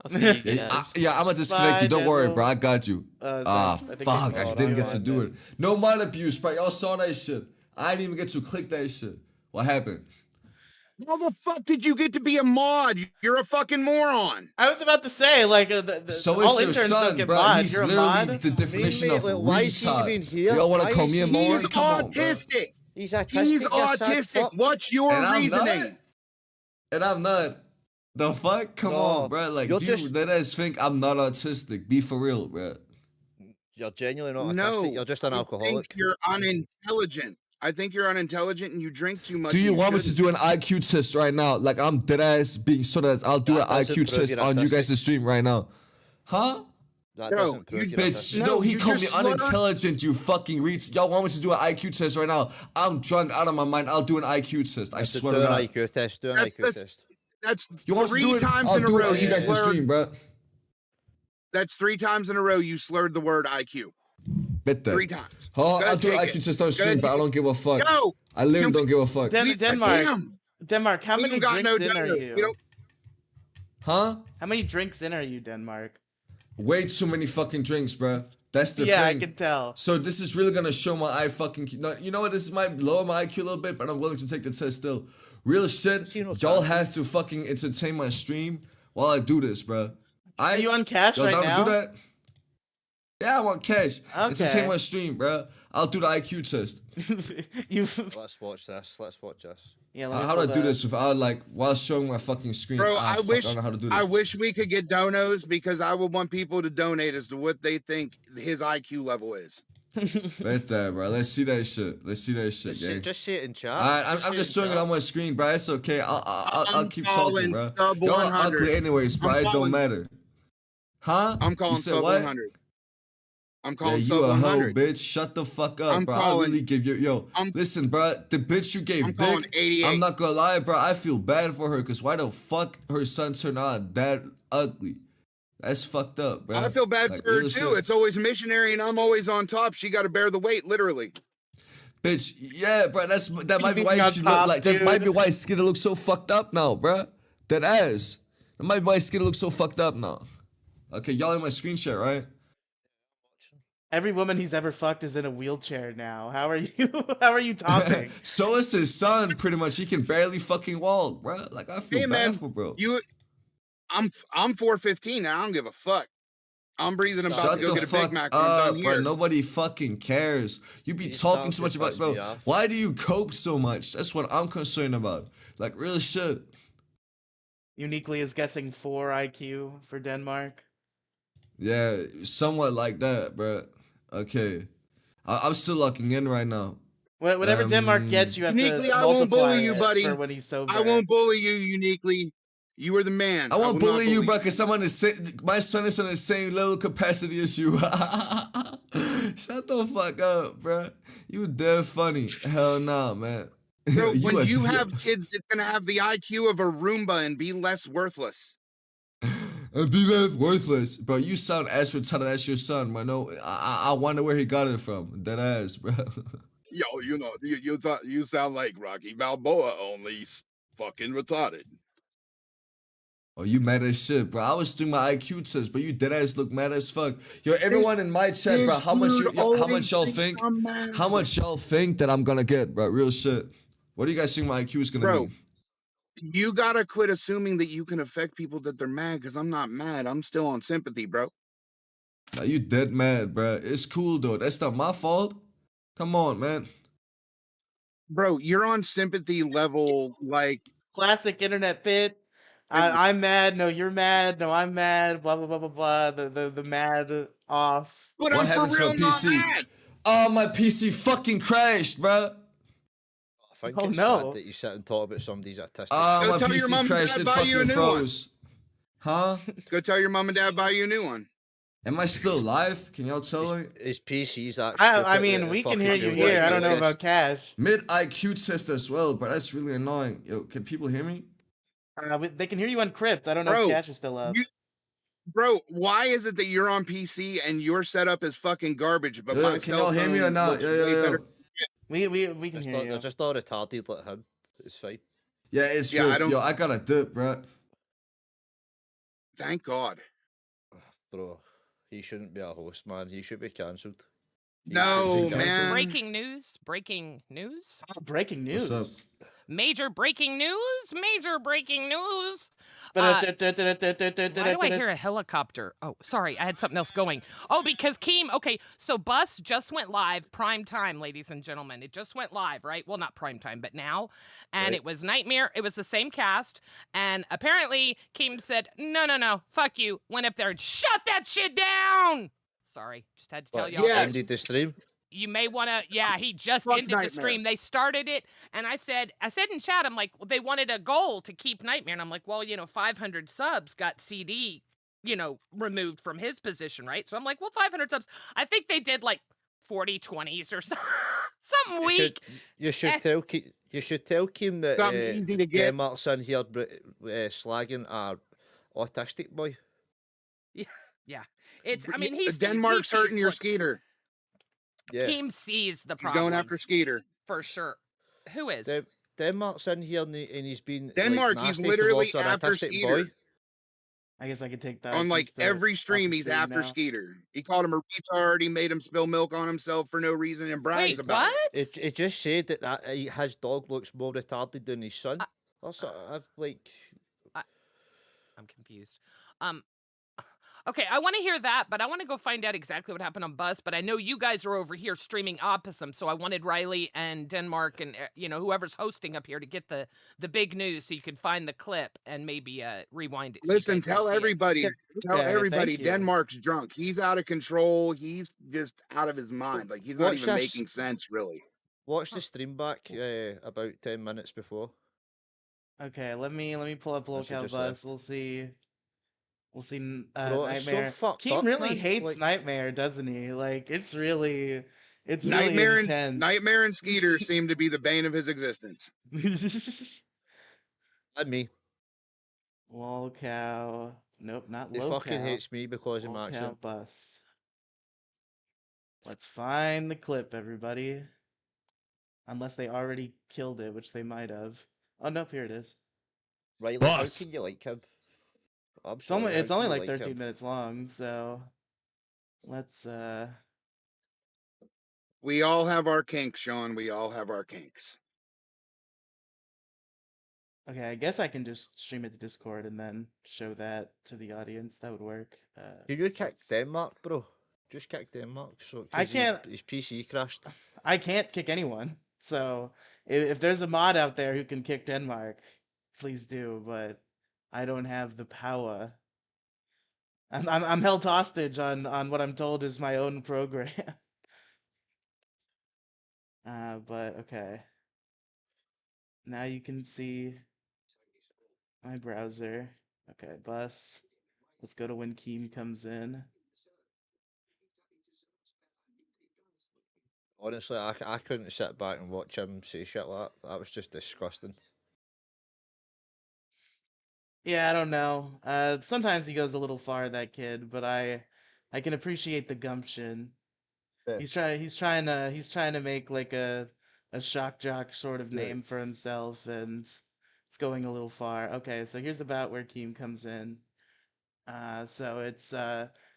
I'll see you Yeah, guys. I'm gonna disconnect you. Bye, Don't worry, Daniel. bro. I got you. I think I Fuck. I called didn't you get to on do it. it. No mind abuse, bro. Y'all saw that shit. I didn't even get to click that shit. What happened? How the fuck did you get to be a mod? You're a fucking moron. I was about to say, like, So all is your interns don't son, get bro. mods. He's You're a literally mod? the definition of Mate, like, why is he even retard. here? Y'all want to Why call is me a he moron? He's here? Come on, bro. autistic. He's He's autistic, you sad autistic. fuck. What's your And I'm not. reasoning? And I'm not. The fuck? Come No, on, bro. Like, you're do you just- that ass think I'm not autistic? Be for real, bro. You're genuinely not No, autistic, you're just an I alcoholic. think you're unintelligent. I think you're unintelligent and you drink too much. Do you and want me to shouldn't. do an IQ test right now? Like, I'm dead ass being so that I'll do That an doesn't IQ prove test you're on you autistic. guys' stream right now. Huh? That Bro, doesn't prove you you're Bitch, autistic. no, he you called me just slurred- unintelligent, you fucking reach. Y'all want me to do an IQ test right now? I'm drunk out of my mind. I'll do an IQ test. I Just swear do to an God. IQ test, do an That's IQ the test. That's You want me to do three it? times I'll in a do it row. on you You guys' slurred. stream, bro. That's 3 times in a row you slurred the word IQ. Bet that. 3 times. Oh, Gotta I'll do an take IQ it. test on stream, Gotta but I take- don't give a fuck. Yo, I literally you- don't give a fuck. Denmark, Damn. Denmark, how We many don't got drinks no in are donuts. you? We don't- Huh? How many drinks in are you, Denmark? Way too many fucking drinks, bro. That's the Yeah, I thing. can tell. So this is really gonna show my no, you know what? This might lower my IQ a little bit, but I'm willing to take the test still. Real shit. You know, Y'all Sam. have to fucking entertain my stream while I do this, bro. Are you on cash Y'all right down now? to do that? Yeah, I want cash. Entertain Okay. my stream, bro. I'll do the IQ test. you. Let's watch this. Let's watch this. Yeah, let me How do I pull do the- this without like while showing my fucking screen? Bro, Ah, I fuck, wish I don't know how to do I this. wish we could get donos because I would want people to donate as to what they think his IQ level is. Bet that, bro. Let's see that shit. Let's see that shit, gang. Just say it in chat. Alright, I'm say just in showing it chat. on my screen, bro. It's okay. I'll I'm keep talking, calling bro. sub Y'all are 100. ugly anyways, bro. I'm It don't calling- matter. Huh? I'm You calling said sub what? 100. I'm Yeah, calling you sub a hoe, 100. bitch. Shut the fuck up, I'm bro. I calling- really give you, I'm- listen, bro. The bitch you gave I'm calling dick, 88. I'm not gonna lie, bro. I feel bad for her, cause why the fuck her son turned out that ugly? That's fucked up, bro. I feel bad Like, for her real too. shit. It's always missionary and I'm always on top. She got to bear the weight, literally. Bitch, yeah, bro. That might be being why on she top, look like. That dude. might be why Skinner looks so fucked up now, bro. That ass. That might be why Skinner looks so fucked up now. Okay, y'all in my screen share, right? Every woman he's ever fucked is in a wheelchair now. How are you? How are you topping? So is his son. Pretty much, he can barely fucking walk, bro. Like I feel Hey, bad man, for bro. I'm 415 and I don't give a fuck. I'm breathing about Shut to go the get a Big fuck Mac when I'm up, done bro. here. Nobody fucking cares. You be He's talking too starting much to about, piss me bro. off. Why do you cope so much? That's what I'm concerned about. Like real shit. Uniquely is guessing 4 IQ for Denmark. Yeah, somewhat like that, bro. Okay, I'm still locking in right now. Whatever Denmark gets, you have Uniquely, to I won't multiply bully you, it buddy. for when he's sober. I won't bully you uniquely. You are the man. I won't will not bully you, bro, because I'm on the same. My son is on the same little capacity as you. Shut the fuck up, bro. You dead funny. Hell nah, man. Bro, You when a- you have kids, it's gonna have the IQ of a Roomba and be less worthless. And be left worthless, bro. You sound as retarded as your son, bro. No, I wonder where he got it from. That ass, bro. Yo, you sound like Rocky Balboa, only fucking retarded. Oh, you mad as shit, bro. I was doing my IQ test, but you dead ass look mad as fuck. Yo, everyone in my chat, bro. How much y'all think? How much y'all think that I'm gonna get, bro? Real shit. What do you guys think my IQ is gonna Bro, be? you gotta quit assuming that you can affect people that they're mad, because I'm not mad. I'm still on sympathy, bro. Nah, you dead mad, bro. It's cool though. That's not my fault. Come on, man. Bro, you're on sympathy level, like, Classic internet fit. I'm mad. No, you're mad. No, I'm mad. Blah blah blah blah blah. The mad off. but What I'm for happened to real a not PC? mad. Oh, my PC fucking crashed, bro. I think Oh, it's no. sad that you sit and talk about somebody's autistic. Oh, Go my tell your PC mom and crashed. dad It buy you a fucking new one. froze. Huh? Go tell your mom and dad buy you a new one. Am I still live? Can y'all tell me? His PC's that I stupid mean, that it we can fucking hear you feels here. like I don't know it about Cash. Mid IQ test as well, but that's really annoying. Yo, can people hear me? They can hear you on Crypt. I don't know Bro, if Cash is still up. Bro, why is it that you're on PC and your setup is fucking garbage, but my Can y'all hear me or phone not? looks Yo, way yo, better? yo. We can hear They're you. just all retarded like him. It's fine. Yeah, it's Yeah, true. I don't- Yo, I got a dip, bro. Thank God. Bro, he shouldn't be a host, man. He should be cancelled. No, cancelled. man. Breaking news. Breaking news. Oh, breaking What's up? news. Major breaking news. Major breaking news. Why Why do I hear a helicopter? Oh, sorry, I had something else going. Oh, because Keem, okay, so Bus just went live, prime time, ladies and gentlemen. It just went live, right? Well, not prime time, but now. And Right. it was Nightmare. It was the same cast. And apparently, Keem said, no, fuck you. Went up there and shut that shit down. Sorry, just had to tell But y'all. Yes. ended the stream. You may want to, yeah, he just Fuck ended the Nightmare. stream. They started it, and I said in chat, I'm like, well, they wanted a goal to keep Nightmare, and I'm like, well, 500 subs got CD, removed from his position, right? So I'm like, well, 500 subs. I think they did like 40 20s or something weak. You should tell Keem that Something easy to get. Denmark's in here slagging our autistic boy. Yeah, it's. I mean, he Denmark's hurting your look, Skeeter. Yeah. Keem sees the He's problems. going after Skeeter. For sure. Who is? Denmark's in here and he's been Denmark, like, he's nasty literally towards our after autistic Skeeter. boy. I guess I could take that. On like every stream, he's after now. Skeeter. He called him a retard. He made him spill milk on himself for no reason and brags Wait, about what? It just said that his dog looks more retarded than his son. That's I've like. I'm confused. Okay, I want to hear that, but I want to go find out exactly what happened on Bus. But I know you guys are over here streaming Opposum, so I wanted Riely and Denmark and whoever's hosting up here to get the big news, so you can find the clip and maybe rewind it. Listen, tell everybody, thank you. Denmark's drunk. He's out of control. He's just out of his mind. Like he's not even making sense, really. Watch the stream back about 10 minutes before. Okay, let me pull up Locale Bus. We'll see. We'll see. Bro, it's so Nightmare. fucked Keem up, really man. hates Like- Nightmare, doesn't he? Like it's really Nightmare intense. Nightmare and Skeeter seem to be the bane of his existence. And me. Lolcow. Nope, not He Locale. fucking hates me because of my Lolcow accent. Bus. Let's find the clip, everybody. Unless they already killed it, which they might have. Oh nope, here it is. Right, like, how can you like him? I'm sorry, It's how only can you like 13 him? minutes long, so let's We all have our kinks, Sean. We all have our kinks. okay, I guess I can just stream it to Discord and then show that to the audience. That would work. Can you kick Denmark, bro? Just kick Denmark. So I can't. His PC crashed. I can't kick anyone. So if there's a mod out there who can kick Denmark, please do. But I don't have the power. I'm held hostage on what I'm told is my own program. But okay. Now you can see my browser. Okay, Bus. Let's go to when Keem comes in. Honestly, I couldn't sit back and watch him say shit like that. That was just disgusting. Yeah, I don't know. Sometimes he goes a little far, that kid, but I can appreciate the gumption. Yeah. He's trying to make like a shock jock sort of name for himself, and it's going a little far. Okay, so here's about where Keem comes in. So it's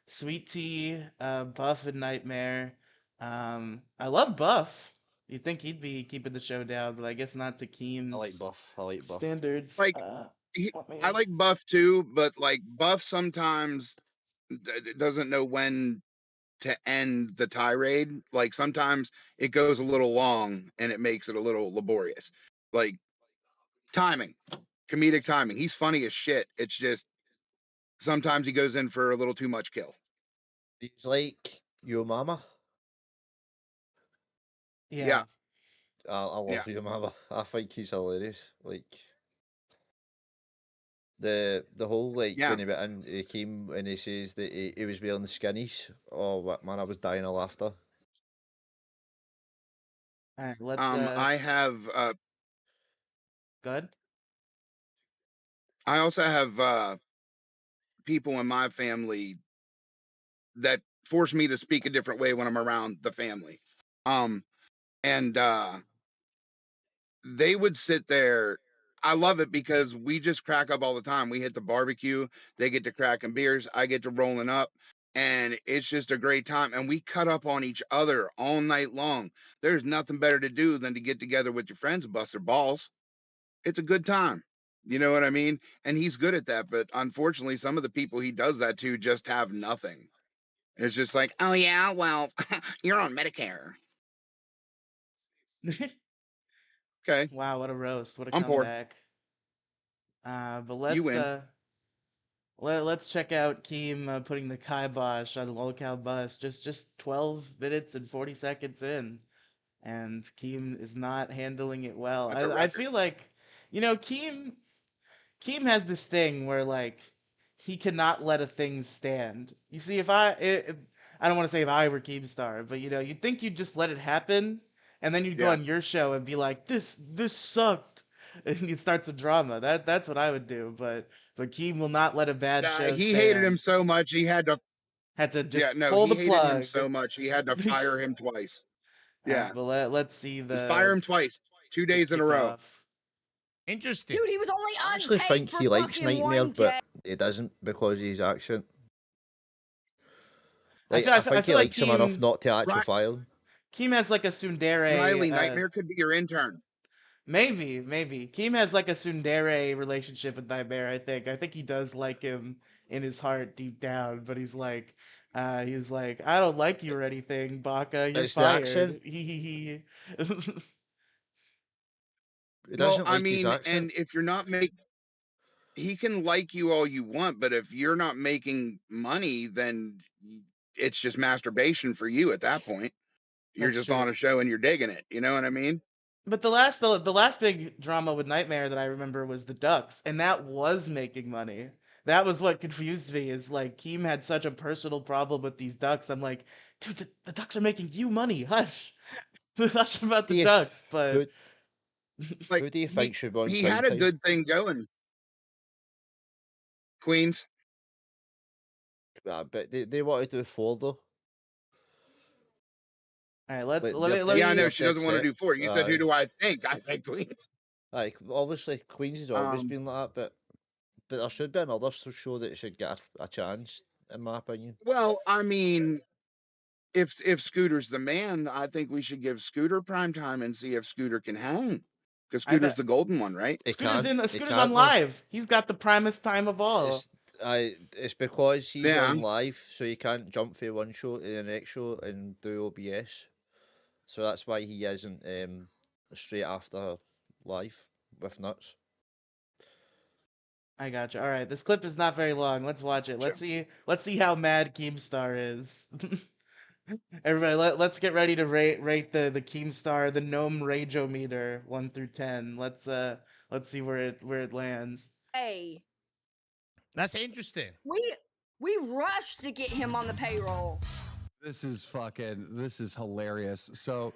Sweet Tea, Buff, and Nightmare. I love Buff. You'd think he'd be keeping the show down, but I guess not to Keem's I like Buff. standards. Like, I like Buff too, but like Buff sometimes doesn't know when to end the tirade. Like sometimes it goes a little long and it makes it a little laborious. Like timing, comedic timing. He's funny as shit. It's just sometimes he goes in for a little too much kill. He's like your mama. Yeah. I love your mama. I think he's hilarious. Like the whole when he went in, he came and he says that he was wearing the skinnies. Oh man, I was dying of laughter. All right, let's. I have. Good. I also have people in my family that force me to speak a different way when I'm around the family. And they would sit there. I love it because we just crack up all the time. We hit the barbecue, they get to cracking beers, I get to rolling up, and it's just a great time. And we cut up on each other all night long. There's nothing better to do than to get together with your friends and bust their balls. It's a good time. You know what I mean? And he's good at that. But unfortunately, some of the people he does that to just have nothing. It's just like, oh, yeah, well, you're on Medicare. Okay, Wow, what a roast! What a I'm poor. comeback! But You win. let's check out Keem putting the kibosh on the locale bus. Just 12 minutes and 40 seconds in, and Keem is not handling it well. That's a I record. feel like, Keem has this thing where like he cannot let a thing stand. You see, I don't want to say if I were Keemstar, but you'd think you'd just let it happen, and then you'd go Yeah. on your show and be like, this sucked, and you'd start some drama. That's what I would do, but Keem will not let a bad show He hated him stand. so much he had to. Had to Yeah, just no, pull he the hated him plug. so much he had to fire him twice. Yeah, But let's see fire him twice, 2 days in a row. kickoff. Interesting. Dude, he was only I actually unpaid think for he likes fucking Nightmare, one but day. he doesn't because of his accent. I Like, feel I I feel, I think he feel like likes him enough not to actually Right, fire him. Keem has like a tsundere. Riley, Nightmare could be your intern. Maybe. Keem has like a tsundere relationship with Nightmare, I think. I think he does like him in his heart deep down, but he's like, I don't like you or anything, Baka. You're It's the accent. fired. He. He Well, doesn't I like his mean, accent. and if you're not make, he can like you all you want, but if you're not making money, then it's just masturbation for you at that point. You're That's just on a true. show and you're digging it. You know what I mean? But the last big drama with Nightmare that I remember was the Ducks, and that was making money. That was what confused me, is like Keem had such a personal problem with these Ducks. I'm like, dude, the Ducks are making you money. Hush. Hush about the Do you th- Ducks, but who Like who do you think should run he prime had a time? good thing going. Queens. But they want to do four though. all right, let's Like let me let Yeah, I know they're me she dead doesn't want to set. do four. You said, who do I think? I said Queens. Like obviously Queens has always Um, been like that, but there should be another show that should get a chance, in my opinion. well, I mean, if Scooter's the man, I think we should give Scooter prime time and see if Scooter can hang. Because I Scooter's thought the golden one, right? He Scooter's on can't though. live. He's got the primest time of all. It's because he's Yeah. on live, so you can't jump from one show to the next show and do OBS. So that's why he isn't straight after live with Nuts. I gotcha. All right, this clip is not very long. Let's watch it. Let's see how mad Keemstar is. Everybody, let's get ready to rate the Keemstar, the Gnome Rageometer 1 through 10. Let's see where it lands. Hey, That's interesting. we rushed to get him on the payroll. This is hilarious. So,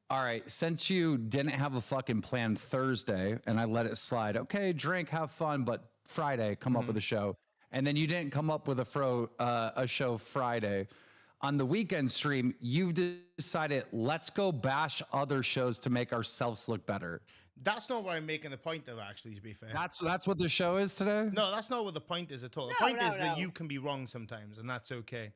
all right, since you didn't have a fucking plan Thursday and I let it slide, okay, drink, have fun, but Friday, come up with a show. And then you didn't come up with a show Friday. On the weekend stream, you decided, let's go bash other shows to make ourselves look better. That's not what I'm making the point of, actually, to be fair. That's what the show is today? No, that's not what the point is at all. The No, point no, is that no. you can be wrong sometimes, and that's okay.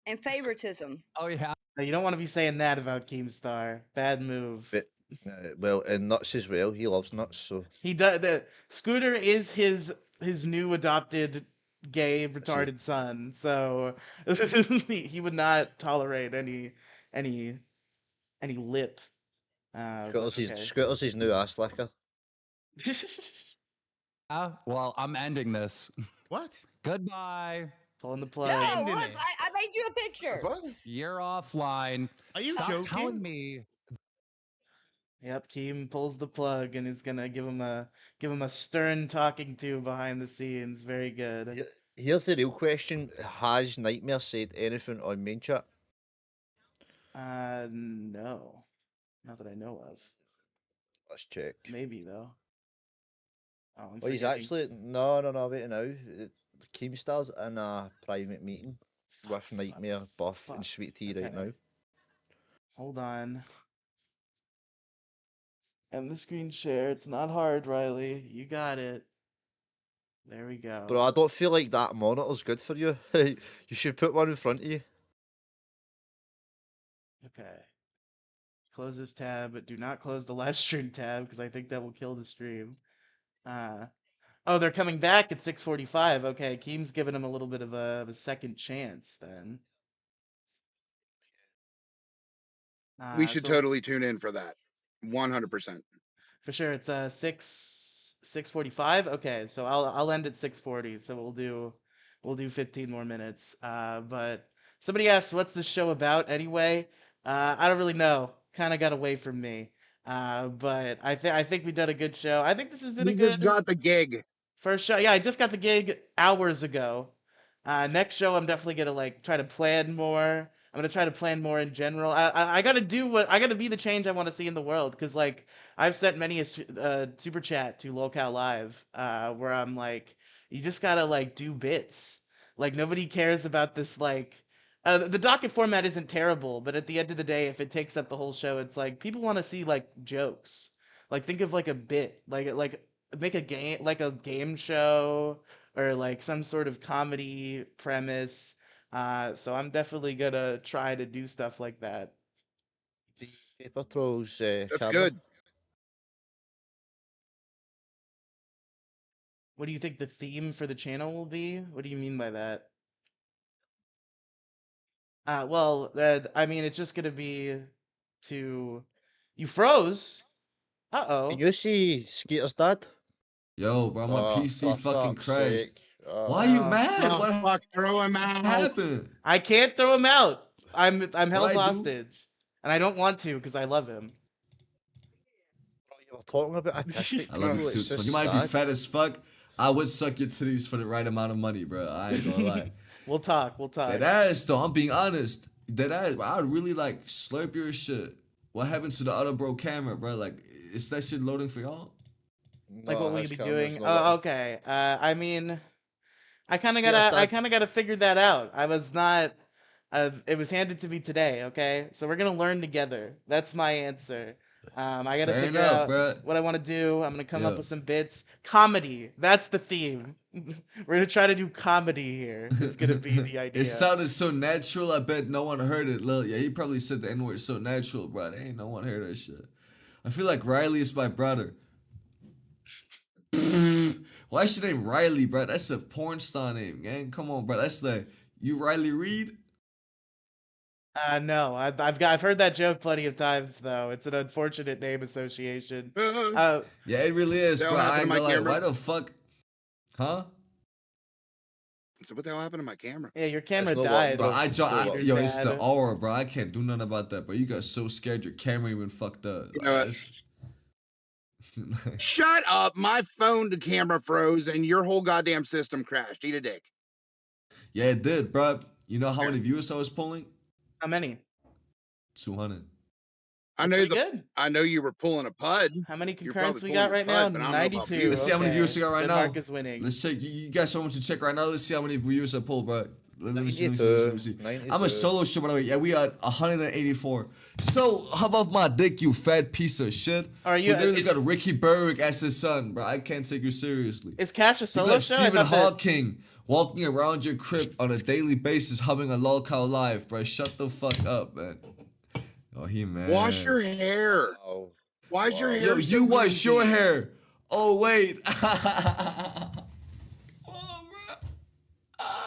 And favoritism. Oh, yeah. Now, you don't want to be saying that about Keemstar. Bad move. But well, and Nuts as well. He loves Nuts, so He does. The Scooter is his new adopted gay retarded son, so he would not tolerate any lip. Scooter's his new ass licker. Well, I'm ending this. What? Goodbye. Pulling the No, plug. look, Ending I it. made you a picture. You're offline. Are you Stop joking? telling me. Yep, Keem pulls the plug and is gonna give him a stern talking to behind the scenes. Very good. Here's the real question: has Nightmare said anything on main chat? No, not that I know of. Let's check. Maybe though. Oh, I'm Well, he's forgetting. actually no. Wait now. Keemstar's in a private meeting with Nightmare, Buff, and Sweet Tea right Okay. now. Hold on. And the screen share. It's not hard, Riley. You got it. There we go. Bro, I don't feel like that monitor's good for you. You should put one in front of you. Okay. Close this tab, but do not close the live stream tab because I think that will kill the stream. Oh, they're coming back at 6:45. Okay, Keem's giving him a little bit of a second chance then. We should So totally tune in for that. 100%. for sure, it's 6:45. Okay, so I'll end at 6:40. So we'll do 15 more minutes. But somebody asked, "What's this show about anyway?" I don't really know. Kind of got away from me. But I think we did a good show. I think this has been a You just good got the gig. first show. Yeah, I just got the gig hours ago. Next show, I'm definitely gonna like try to plan more. I'm gonna try to plan more in general. I gotta do what I gotta be the change I want to see in the world. Because like I've sent many a super chat to Locale Live, where I'm like, you just gotta like do bits. Like nobody cares about this like. The docket format isn't terrible, but at the end of the day, if it takes up the whole show, it's like people want to see like jokes. Like think of like a bit, like make a game show or like some sort of comedy premise. So I'm definitely gonna try to do stuff like that. The Paper Trolls That's camera. good. What do you think the theme for the channel will be? What do you mean by that? Well, I mean it's just gonna be to. You froze. Can Uh-oh. you see Skeeter's dad? Yo, bro, my Oh, PC for fucking fuck's crashed. sake. Why you Oh. mad? Oh, What fuck, throw him out. happened? I can't throw him out. I'm held I do? hostage, and I don't want to because I love him. Bro, you were talking about autistic I love you people. too. It's So just you might be sad. fat as fuck. I would suck your titties for the right amount of money, bro. I ain't gonna lie. We'll talk. We'll talk. That ass though, I'm being honest. That ass, bro, I would really like slurp your shit. What happened to the other bro camera, bro? Like, is that shit loading for y'all? Like what No, will you his be camera's doing? not Oh, working. okay. I mean, I Skeeter's dad. kind of gotta figure that out. I was not. It was handed to me today. Okay, so we're gonna learn together. That's my answer. I gotta Fair figure enough, out bro. what I want to do. I'm gonna come up Yeah. with some bits. Comedy. That's the theme. We're gonna try to do comedy here. Is gonna be the idea. It sounded so natural. I bet no one heard it. Lil, yeah, he probably said the N word so natural, bro. Ain't no one heard that shit. I feel like Riely is my brother. Why is your name Riely, bro? That's a porn star name, gang. Come on, bro. That's like you Riley Reed. No, I've heard that joke plenty of times though. It's an unfortunate name association. Uh, Yeah, it really is, That bro. what I happened to ain't my gonna lie. camera? Why the fuck? Huh? So what the hell happened to my camera? Yeah, your camera not died. Bro, yo, it's the Dad. aura, bro. I can't do nothing about that, bro. You got so scared your camera even fucked up. You Like, know what? that's- Shut up. My phone to camera froze and your whole goddamn system crashed. Eat a dick. Yeah, it did, bro. You know how many viewers I was pulling? How many? 200. I That's know pretty good. I know you were pulling a pud. How many You're concurrents probably we got pulling right a now? pud, but I don't know about 92. views. Let's see how many viewers we got right now. Denmark is winning. Let's check. You got someone to check right now. Let's see how many viewers I pulled, bro. Let me see. 92, I'm a solo show, by the way. Yeah, we are 184. So, how about my dick, you fat piece of shit? Are you- We literally got Ricky Berg as his son, bro. I can't take you seriously. Is Cash a You solo got show? I Stephen thought that- Hawking walking around your crib on a daily basis, humming a lolcow live, bro. Shut the fuck up, man. Oh, he mad. Wash your hair. Oh, Why is your hair? Yo, so you wash greasy? your hair. Oh, wait.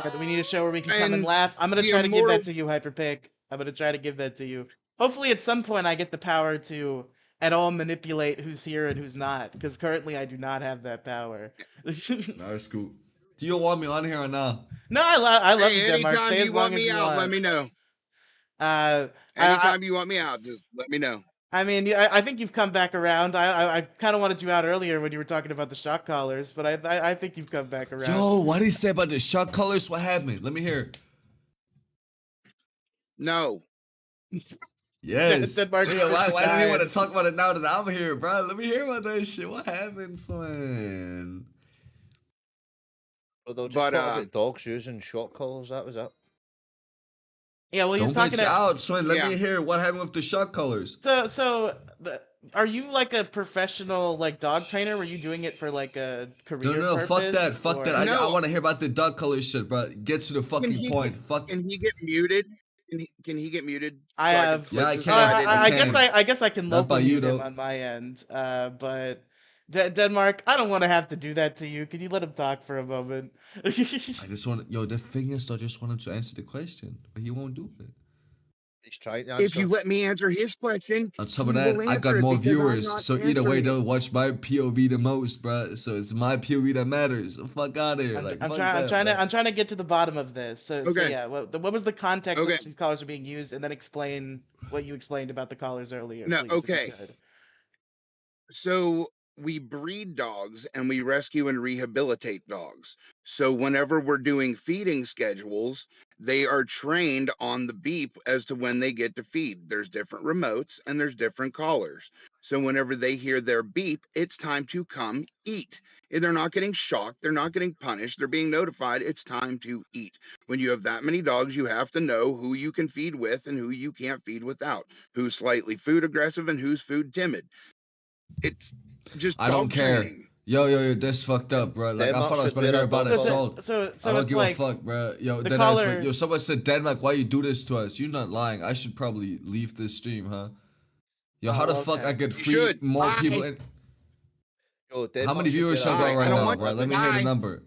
Yeah, we need a show where we can come and And laugh. I'm gonna the try to give immortal- that to you, Hyperpick. I'm gonna try to give that to you. Hopefully, at some point, I get the power to at all manipulate who's here and who's not, because currently I do not have that power. That's cool. Do you want me on here or not? No, I love Hey, you, Denmark. anytime Stay as you long want as me you out, want. let me know. I Anytime you want me out, just let me know. mean, I think you've come back around. I kind of wanted you out earlier when you were talking about the shock collars, but I think you've come back around. Yo, what did he say about the shot colors? What happened? Let me hear. No. Yes. Denmark Yeah, why do died. you want to talk about it now that I'm here, bro? Let me hear about that shit. What happened, son? Well, they'll just But, talk about dogs using shot collars. That was it. Yeah, well, he was Don't talking bitch about. out, son. Let Yeah. me hear what happened with the shot colors. So are you like a professional like dog trainer? Were you doing it for like a career No, fuck that, purpose fuck that. or? I No, want to hear about the duck color shit, bro. Get to the can fucking he point. Fuck. can he get muted? Can he get muted I so I could have. Yeah, like I just can. so I I didn't? I guess can. I guess I can Not local by you mute him though. on my end. But Denmark, I don't want to have to do that to you. Can you let him talk for a moment? I just want. Yo, the thing is, I just want him to answer the question, but he won't do it. He's trying to If answer. you let me answer his question, On top of he that, will I answer got it more because I'm viewers, not so either way, answering it. they'll watch my POV the most, bro. So it's my POV that matters. So fuck out of here, like fuck that, bro. I'm trying to get to the bottom of this. So Okay, yeah, what was the context in okay, which these collars are being used, and then explain what you explained about the collars earlier, no, please, if you okay. could. So we breed dogs and we rescue and rehabilitate dogs. So whenever we're doing feeding schedules, they are trained on the beep as to when they get to feed. There's different remotes and there's different collars. So whenever they hear their beep, it's time to come eat. And they're not getting shocked, they're not getting punished, they're being notified it's time to eat. When you have that many dogs, you have to know who you can feed with and who you can't feed without, who's slightly food aggressive and who's food timid. It's just I don't dog care. training. Yo, that's fucked up, bro. Like I Denmark thought I was should about to wear hear a about dog collar. assault. I So don't it's give a like fuck, bro. Yo, the dead ass. But collar. yo, someone said Denmark, why you do this to us? You're not lying. I should probably leave this stream, huh? Yo, how the Oh, fuck I okay. could You free should. more people Bye. in? Yo, How Denmark many should viewers wear a y'all got dog Bye. I right don't collar, now, want bro? man. Let me hear the bye. number. Let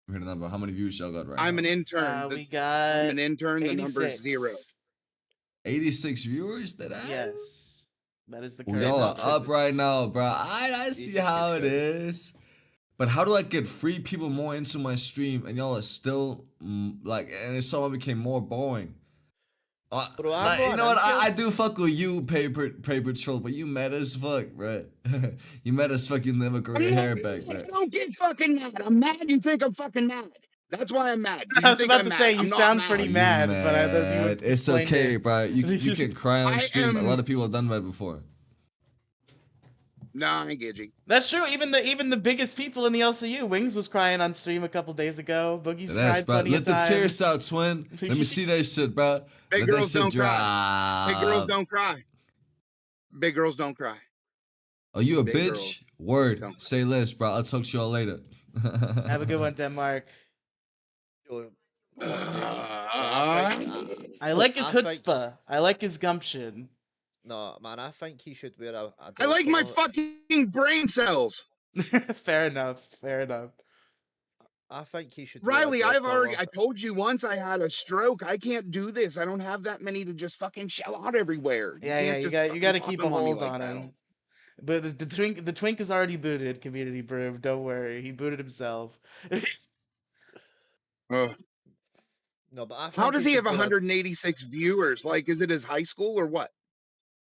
me hear the number. How many views y'all got right I'm now? an intern. We I'm got an intern. The number's 0. 86. 86 viewers. That ass. Yes, that is the Oh, current y'all are Denmark should number. up right now, bro. I see he how it should. is. But how do I get free people more into my stream and y'all are still like, and it somehow became more boring? Bro, I'm Like, you not know an what? I intern. do fuck with you, paper troll, but you mad as fuck, right? You mad as fuck. You never grow I'm your not hair back, mad. bro. I don't get fucking mad. I'm mad. You think I'm fucking mad. That's why I'm mad. Because I you was think about I'm to say mad. you I'm not sound Are pretty mad. you mad, but you mad? It's explained okay, it. bro. You can cry on I stream. A lot am. of people have done that before. Nah, I ain't Gidgy. That's true. Even the biggest people in the LCU, Wings was crying on stream a couple days ago. Boogie's That's cried bro. plenty of Let the tears times. out, twin. Let me see that shit, bro. Big Let that girls shit don't cry. Big girls drop. don't cry. Big girls don't cry. Are you a Big girls bitch? Word. don't. Say less, bro. I'll talk to y'all later. Have a good one, Denmark. Yo, what, dude? No, I think. I like his I think. chutzpah. I like his gumption. No, man, I think he should wear a I dog like my collar. fucking brain cells. Fair enough. Fair enough. I think he should wear a Riley, dog I collar. told you once I had a stroke. I can't do this. I don't have that many to just fucking shell out everywhere. You Yeah, can't just you fucking got to pop keep a them on me hold like on that. him. But the twink is already booted. Community brew. Don't worry, he booted himself. Ugh. No, but I How think does he he have should wear a. 186 viewers? Like, is it his high school or what?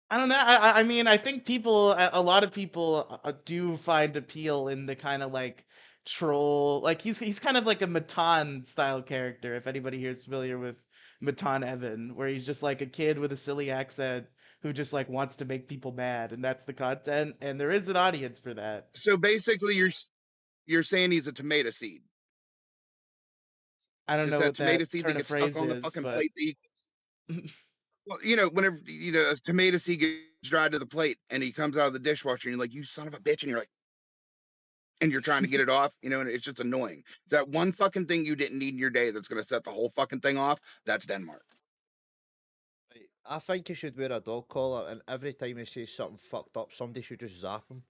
I don't know. I mean, I think a lot of people do find appeal in the kind of like troll. Like he's kind of like a Matan style character. If anybody here is familiar with Matan Evan, where he's just like a kid with a silly accent who just like wants to make people mad, and that's the content. And there is an audience for that. So basically, you're saying he's a tomato seed. I don't Just know that what that tomato seed turn that of gets stuck phrase on the is, fucking but plate. Well, whenever a tomato seed gets dried to the plate and he comes out of the dishwasher, and you're like, "You son of a bitch," and you're like, and you're trying to get it off, and it's just annoying. That one fucking thing you didn't need in your day that's gonna set the whole fucking thing off. That's Denmark. I think he should wear a dog collar, and every time he says something fucked up, somebody should just zap him.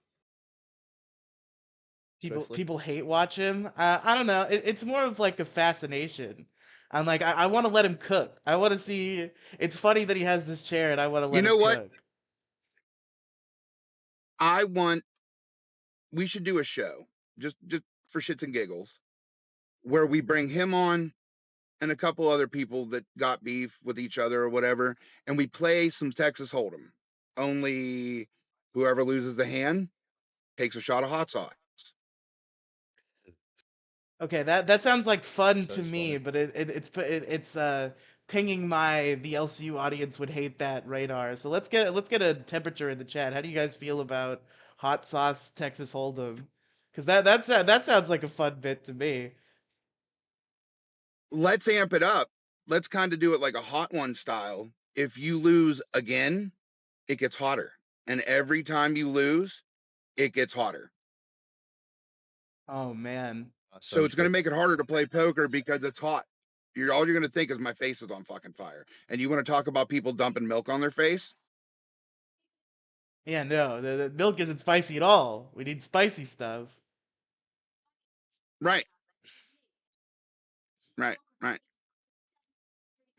Truthfully. people hate watch him. I don't know. It's more of like a fascination. I'm like I want to let him cook. I want to see. It's funny that he has this chair, and I want to You let him know what? cook. We should do a show just for shits and giggles where we bring him on and a couple other people that got beef with each other or whatever, and we play some Texas Hold'em. Only whoever loses the hand takes a shot of hot sauce. Okay, that sounds like fun to Sounds me, funny. but it's pinging the LCU audience would hate that radar. So let's get a temperature in the chat. How do you guys feel about hot sauce Texas Hold'em? Because that sounds like a fun bit to me. Let's amp it up. Let's kind of do it like a hot one style. If you lose again, it gets hotter. and every time you lose, it gets hotter. Oh man. That So sounds it's going to good. make it harder to play poker because it's hot. All you're going to think is my face is on fucking fire. And you want to talk about people dumping milk on their face? Yeah, no, the milk isn't spicy at all. We need spicy stuff. Right, right.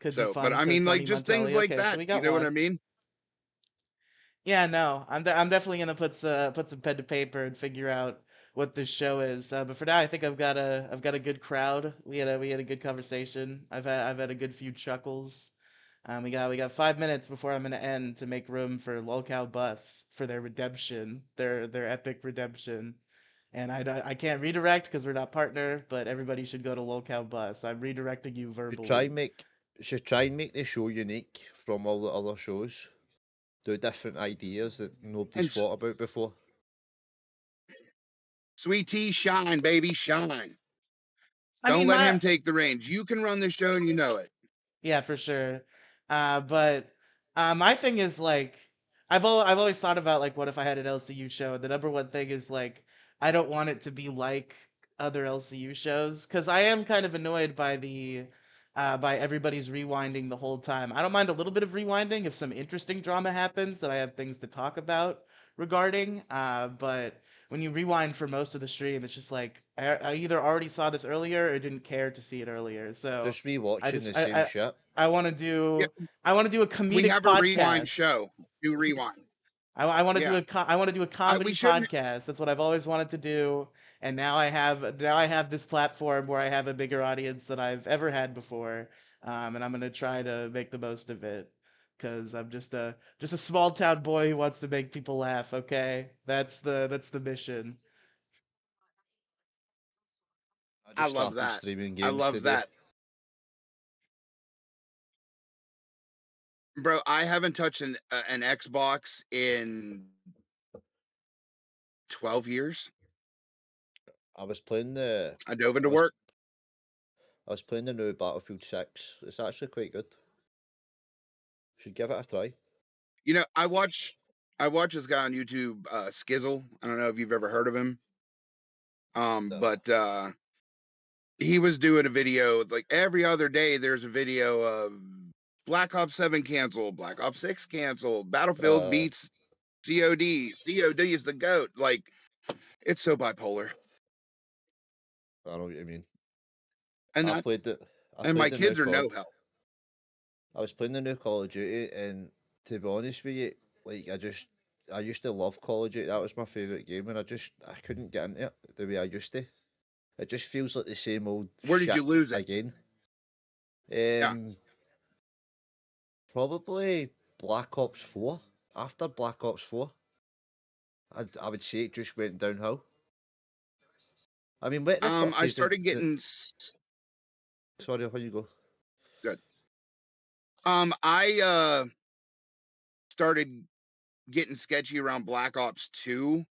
Could be So, but fun, I says mean, like Sonny just things Montelli. like Okay, so that. we You got know what I one. mean? Yeah, no, I'm definitely gonna put some pen to paper and figure out what this show is. But for now, I think I've got a good crowd. We had a good conversation. I've had a good few chuckles. We got 5 minutes before I'm gonna end to make room for Lolcow Bus for their redemption, their epic redemption. And I can't redirect because we're not partner, but everybody should go to Lolcow Bus. I'm redirecting you Should try verbally. and make should try and make the show unique from all the other shows. Do different ideas that nobody's And thought about before. Sweet Tea, shine, baby, shine. I Don't mean, let my him take the reins. You can run the show and you know it. Yeah, for sure. But my thing is like I've always thought about like what if I had an LCU show, and the number one thing is like I don't want it to be like other LCU shows because I am kind of annoyed by the by everybody's rewinding the whole time. I don't mind a little bit of rewinding if some interesting drama happens that I have things to talk about regarding. But when you rewind for most of the stream, it's just like I either already saw this earlier or didn't care to see it earlier. So Just rewatching the just same shit. I want to Yeah, do a we comedic have a rewind podcast. show. Do rewind. I want to do Yeah. I want to do a comedy We shouldn't. podcast. That's what I've always wanted to do, and now I have this platform where I have a bigger audience than I've ever had before, and I'm gonna try to make the most of it, cause I'm just a small town boy who wants to make people laugh. Okay, that's the mission. I I just love started that. streaming I games love today. that. Bro, I haven't touched an Xbox in 12 years. I was playing the I dove I into was work. I was playing the new Battlefield 6. It's actually quite good. Should give it a try. You know, I watch this guy on YouTube, Skizzle. I don't know if you've ever heard of him. No. But he was doing a video like every other day. There's a video of Black Ops 7 canceled, Black Ops 6 canceled, Battlefield Uh, beats COD. COD is the goat. Like it's so bipolar. I know what you mean. And I that played it. I and played my the new kids are COD. no help. I was playing the new Call of Duty, and to be honest with you, like I used to love Call of Duty. That was my favorite game, and I couldn't get into it the way I used to. It just feels like the same old Where did you shit lose it? again. Yeah. Probably Black Ops 4. After Black Ops 4, I would say it just went downhill. I mean, what the fuck I is started the getting sorry, where you go? good. I started getting sketchy around Black Ops 2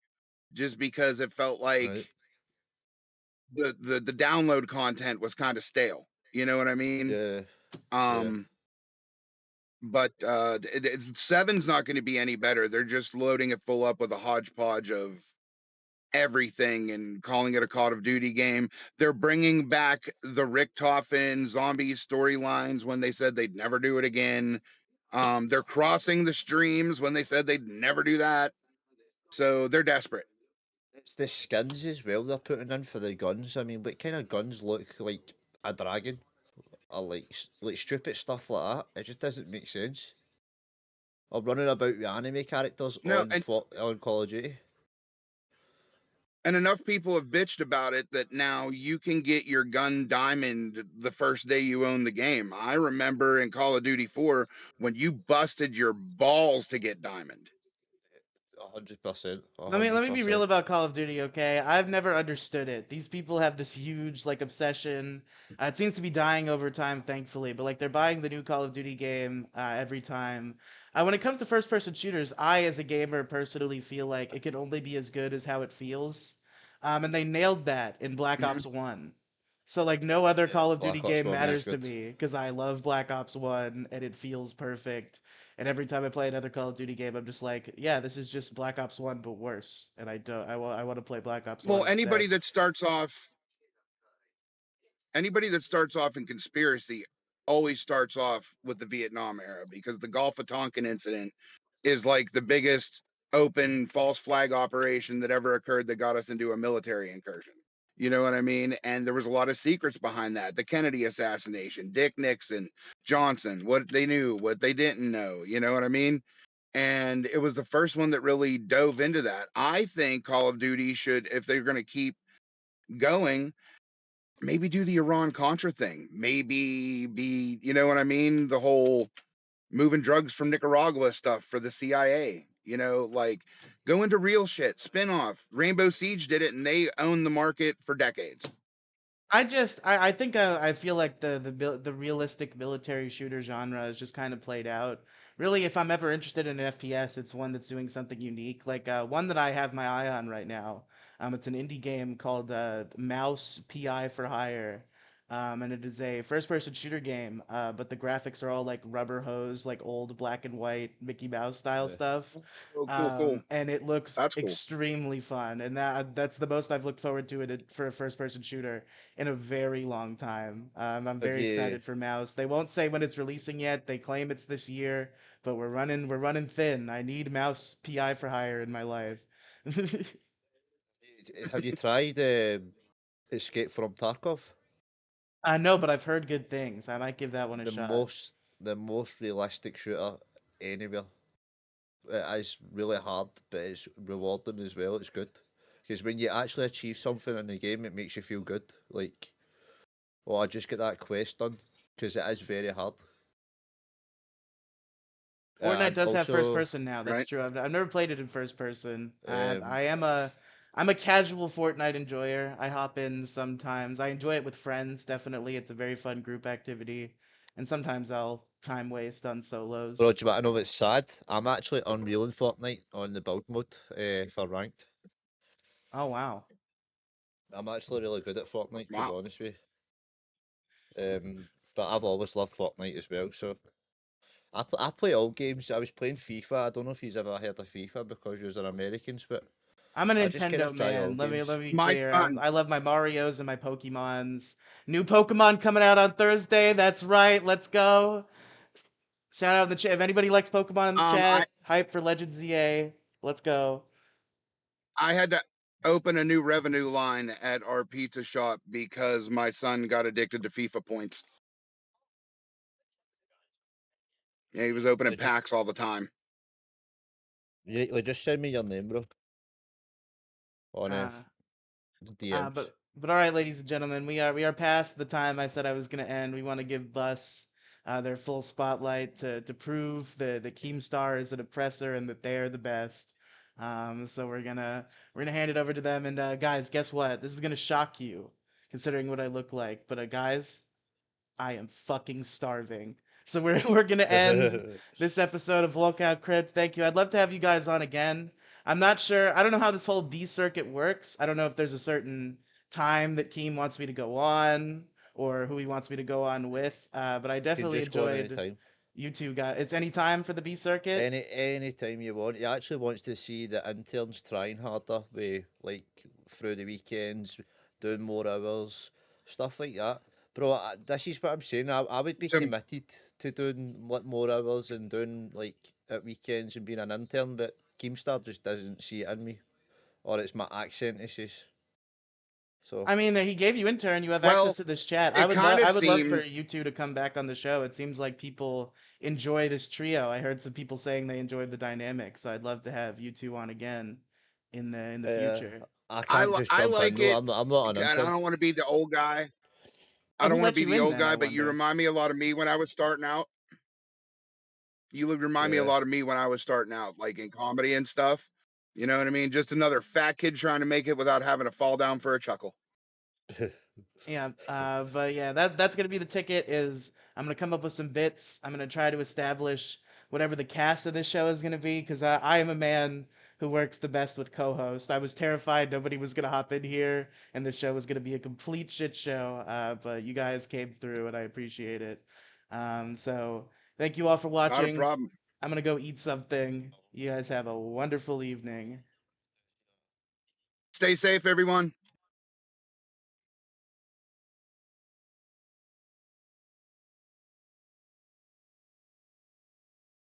just because it felt like Right. the download content was kind of stale. You know what I mean? Yeah. Yeah. Um but seven's not going to be any better. They're just loading it full up with a hodgepodge of everything and calling it a Call of Duty game. They're bringing back the Richtofen zombie storylines when they said they'd never do it again. They're crossing the streams when they said they'd never do that. So they're desperate. It's the skins as well they're putting in for the guns. I mean, what kind of guns look like a dragon? Or like stupid stuff like that. It just doesn't make sense. Or running about with anime characters No, on Call of Duty. and enough people have bitched about it that now you can get your gun diamond the first day you own the game. I remember in Call of Duty 4 when you busted your balls to get diamond. 100%. Let me be real 100%. about Call of Duty, okay? I've never understood it. These people have this huge like obsession. It seems to be dying over time, thankfully. But like they're buying the new Call of Duty game every time. When it comes to first-person shooters, I, as a gamer, personally feel like it can only be as good as how it feels. And they nailed that in Black Mhm. Ops One. So like no other Yeah, Call of Duty Black Ops game 1 is matters to good. me because I love Black Ops 1 and it feels perfect. And every time I play another Call of Duty game, I'm just like, yeah, this is just Black Ops 1 but worse. And I want to play Black Ops 1 Well, instead. anybody that starts off in conspiracy always starts off with the Vietnam era, because the Gulf of Tonkin incident is like the biggest open false flag operation that ever occurred that got us into a military incursion. You know what I mean? And there was a lot of secrets behind that. The Kennedy assassination, Dick Nixon, Johnson, what they knew, what they didn't know. You know what I mean? And it was the first one that really dove into that. I think Call of Duty should, if they're going to keep going, maybe do the Iran Contra thing. Maybe be, you know what I mean? The whole moving drugs from Nicaragua stuff for the CIA. You know, like go into real shit, spin off. Rainbow Siege did it and they own the market for decades. I think I feel like the realistic military shooter genre is just kind of played out. Really, if I'm ever interested in an FPS, it's one that's doing something unique. Like one that I have my eye on right now. It's an indie game called Mouse PI for Hire. And it is a first-person shooter game, but the graphics are all like rubber hose, like old black and white Mickey Mouse style Yeah. stuff. Oh, cool. And it looks That's cool. extremely fun, and that's the most I've looked forward to it for a first-person shooter in a very long time. I'm Have very you excited for Mouse. They won't say when it's releasing yet. They claim it's this year, but we're running thin. I need Mouse PI for Hire in my life. have you tried Escape from Tarkov? I know, but I've heard good things. I might give that one a The shot. most realistic shooter anywhere. It is really hard, but it's rewarding as well. It's good because when you actually achieve something in the game, it makes you feel good. Like, oh, I just got that quest done, because it is very hard. Fortnite And does have first also, person now. That's Right. true. I've never played it in first person. um, I'm a casual Fortnite enjoyer. I hop in sometimes. I enjoy it with friends. Definitely, it's a very fun group activity. And sometimes I'll time waste on bro, solos. do you want to know what's sad? I'm actually unreal in Fortnite on the build mode for ranked. Oh wow. I'm actually really good at Fortnite, to be Wow. honest with you. But I've always loved Fortnite as well, so I play all games. I was playing FIFA. I don't know if you've ever heard of FIFA because you're Americans, but I'm a I just kind Nintendo of try all man. games. Let me be My clear. son, I love my Mario's and my Pokemons. New Pokemon coming out on Thursday. That's right. Let's go. Shout out in the chat. If anybody likes Pokemon in the um, I chat, hype for Legends ZA. Let's go. I had to open a new revenue line at our pizza shop because my son got addicted to FIFA points. Yeah, he was opening Like, packs all the time. just send me your name, bro, on Uh, DMs. but all right, ladies and gentlemen, we are past the time I said I was gonna end. We want to give Bus their full spotlight to prove the Keemstar is an oppressor and that they're the best. So we're gonna hand it over to them. And guys, guess what? This is gonna shock you, considering what I look like. But guys, I am fucking starving. So we're gonna end this episode of Lockout Crypt. Thank you. I'd love to have you guys on again. I'm not sure. I don't know how this whole B circuit works. I don't know if there's a certain time that Keem wants me to go on or who he wants me to go on with. But I You can definitely just go on any enjoyed time. you two guys. It's any time for the B circuit. Any time you want. He actually wants to see the interns trying harder, with like through the weekends, doing more hours, stuff like that. Bro, this is what I'm saying. I would be So committed to doing more hours and doing like at weekends and being an intern, but Keemstar just doesn't see it in me, or it's my accent issues. So I mean, he gave you intern. You have access well, to this chat. it kind of I would love for seems you two to come back on the show. It seems like people enjoy this trio. I heard some people saying they enjoyed the dynamic, so I'd love to have you two on again in the uh, future. I can't just I jump in like though. it, I'm not an and I intern. don't want to be the old guy. I Oh, who don't want to let be you the in old then? I guy, but you wonder. remind me a lot of me when I was starting out. You would remind me a Yeah. lot of me when I was starting out, like in comedy and stuff. You know what I mean? Just another fat kid trying to make it without having to fall down for a chuckle. Yeah, but yeah, that's gonna be the ticket. Is I'm gonna come up with some bits. I'm gonna try to establish whatever the cast of this show is gonna be, because I am a man who works the best with co-host. I was terrified nobody was gonna hop in here and the show was gonna be a complete shit show. But you guys came through and I appreciate it. So thank you all for Not a watching. problem. I'm gonna go eat something. You guys have a wonderful evening. Stay safe, everyone.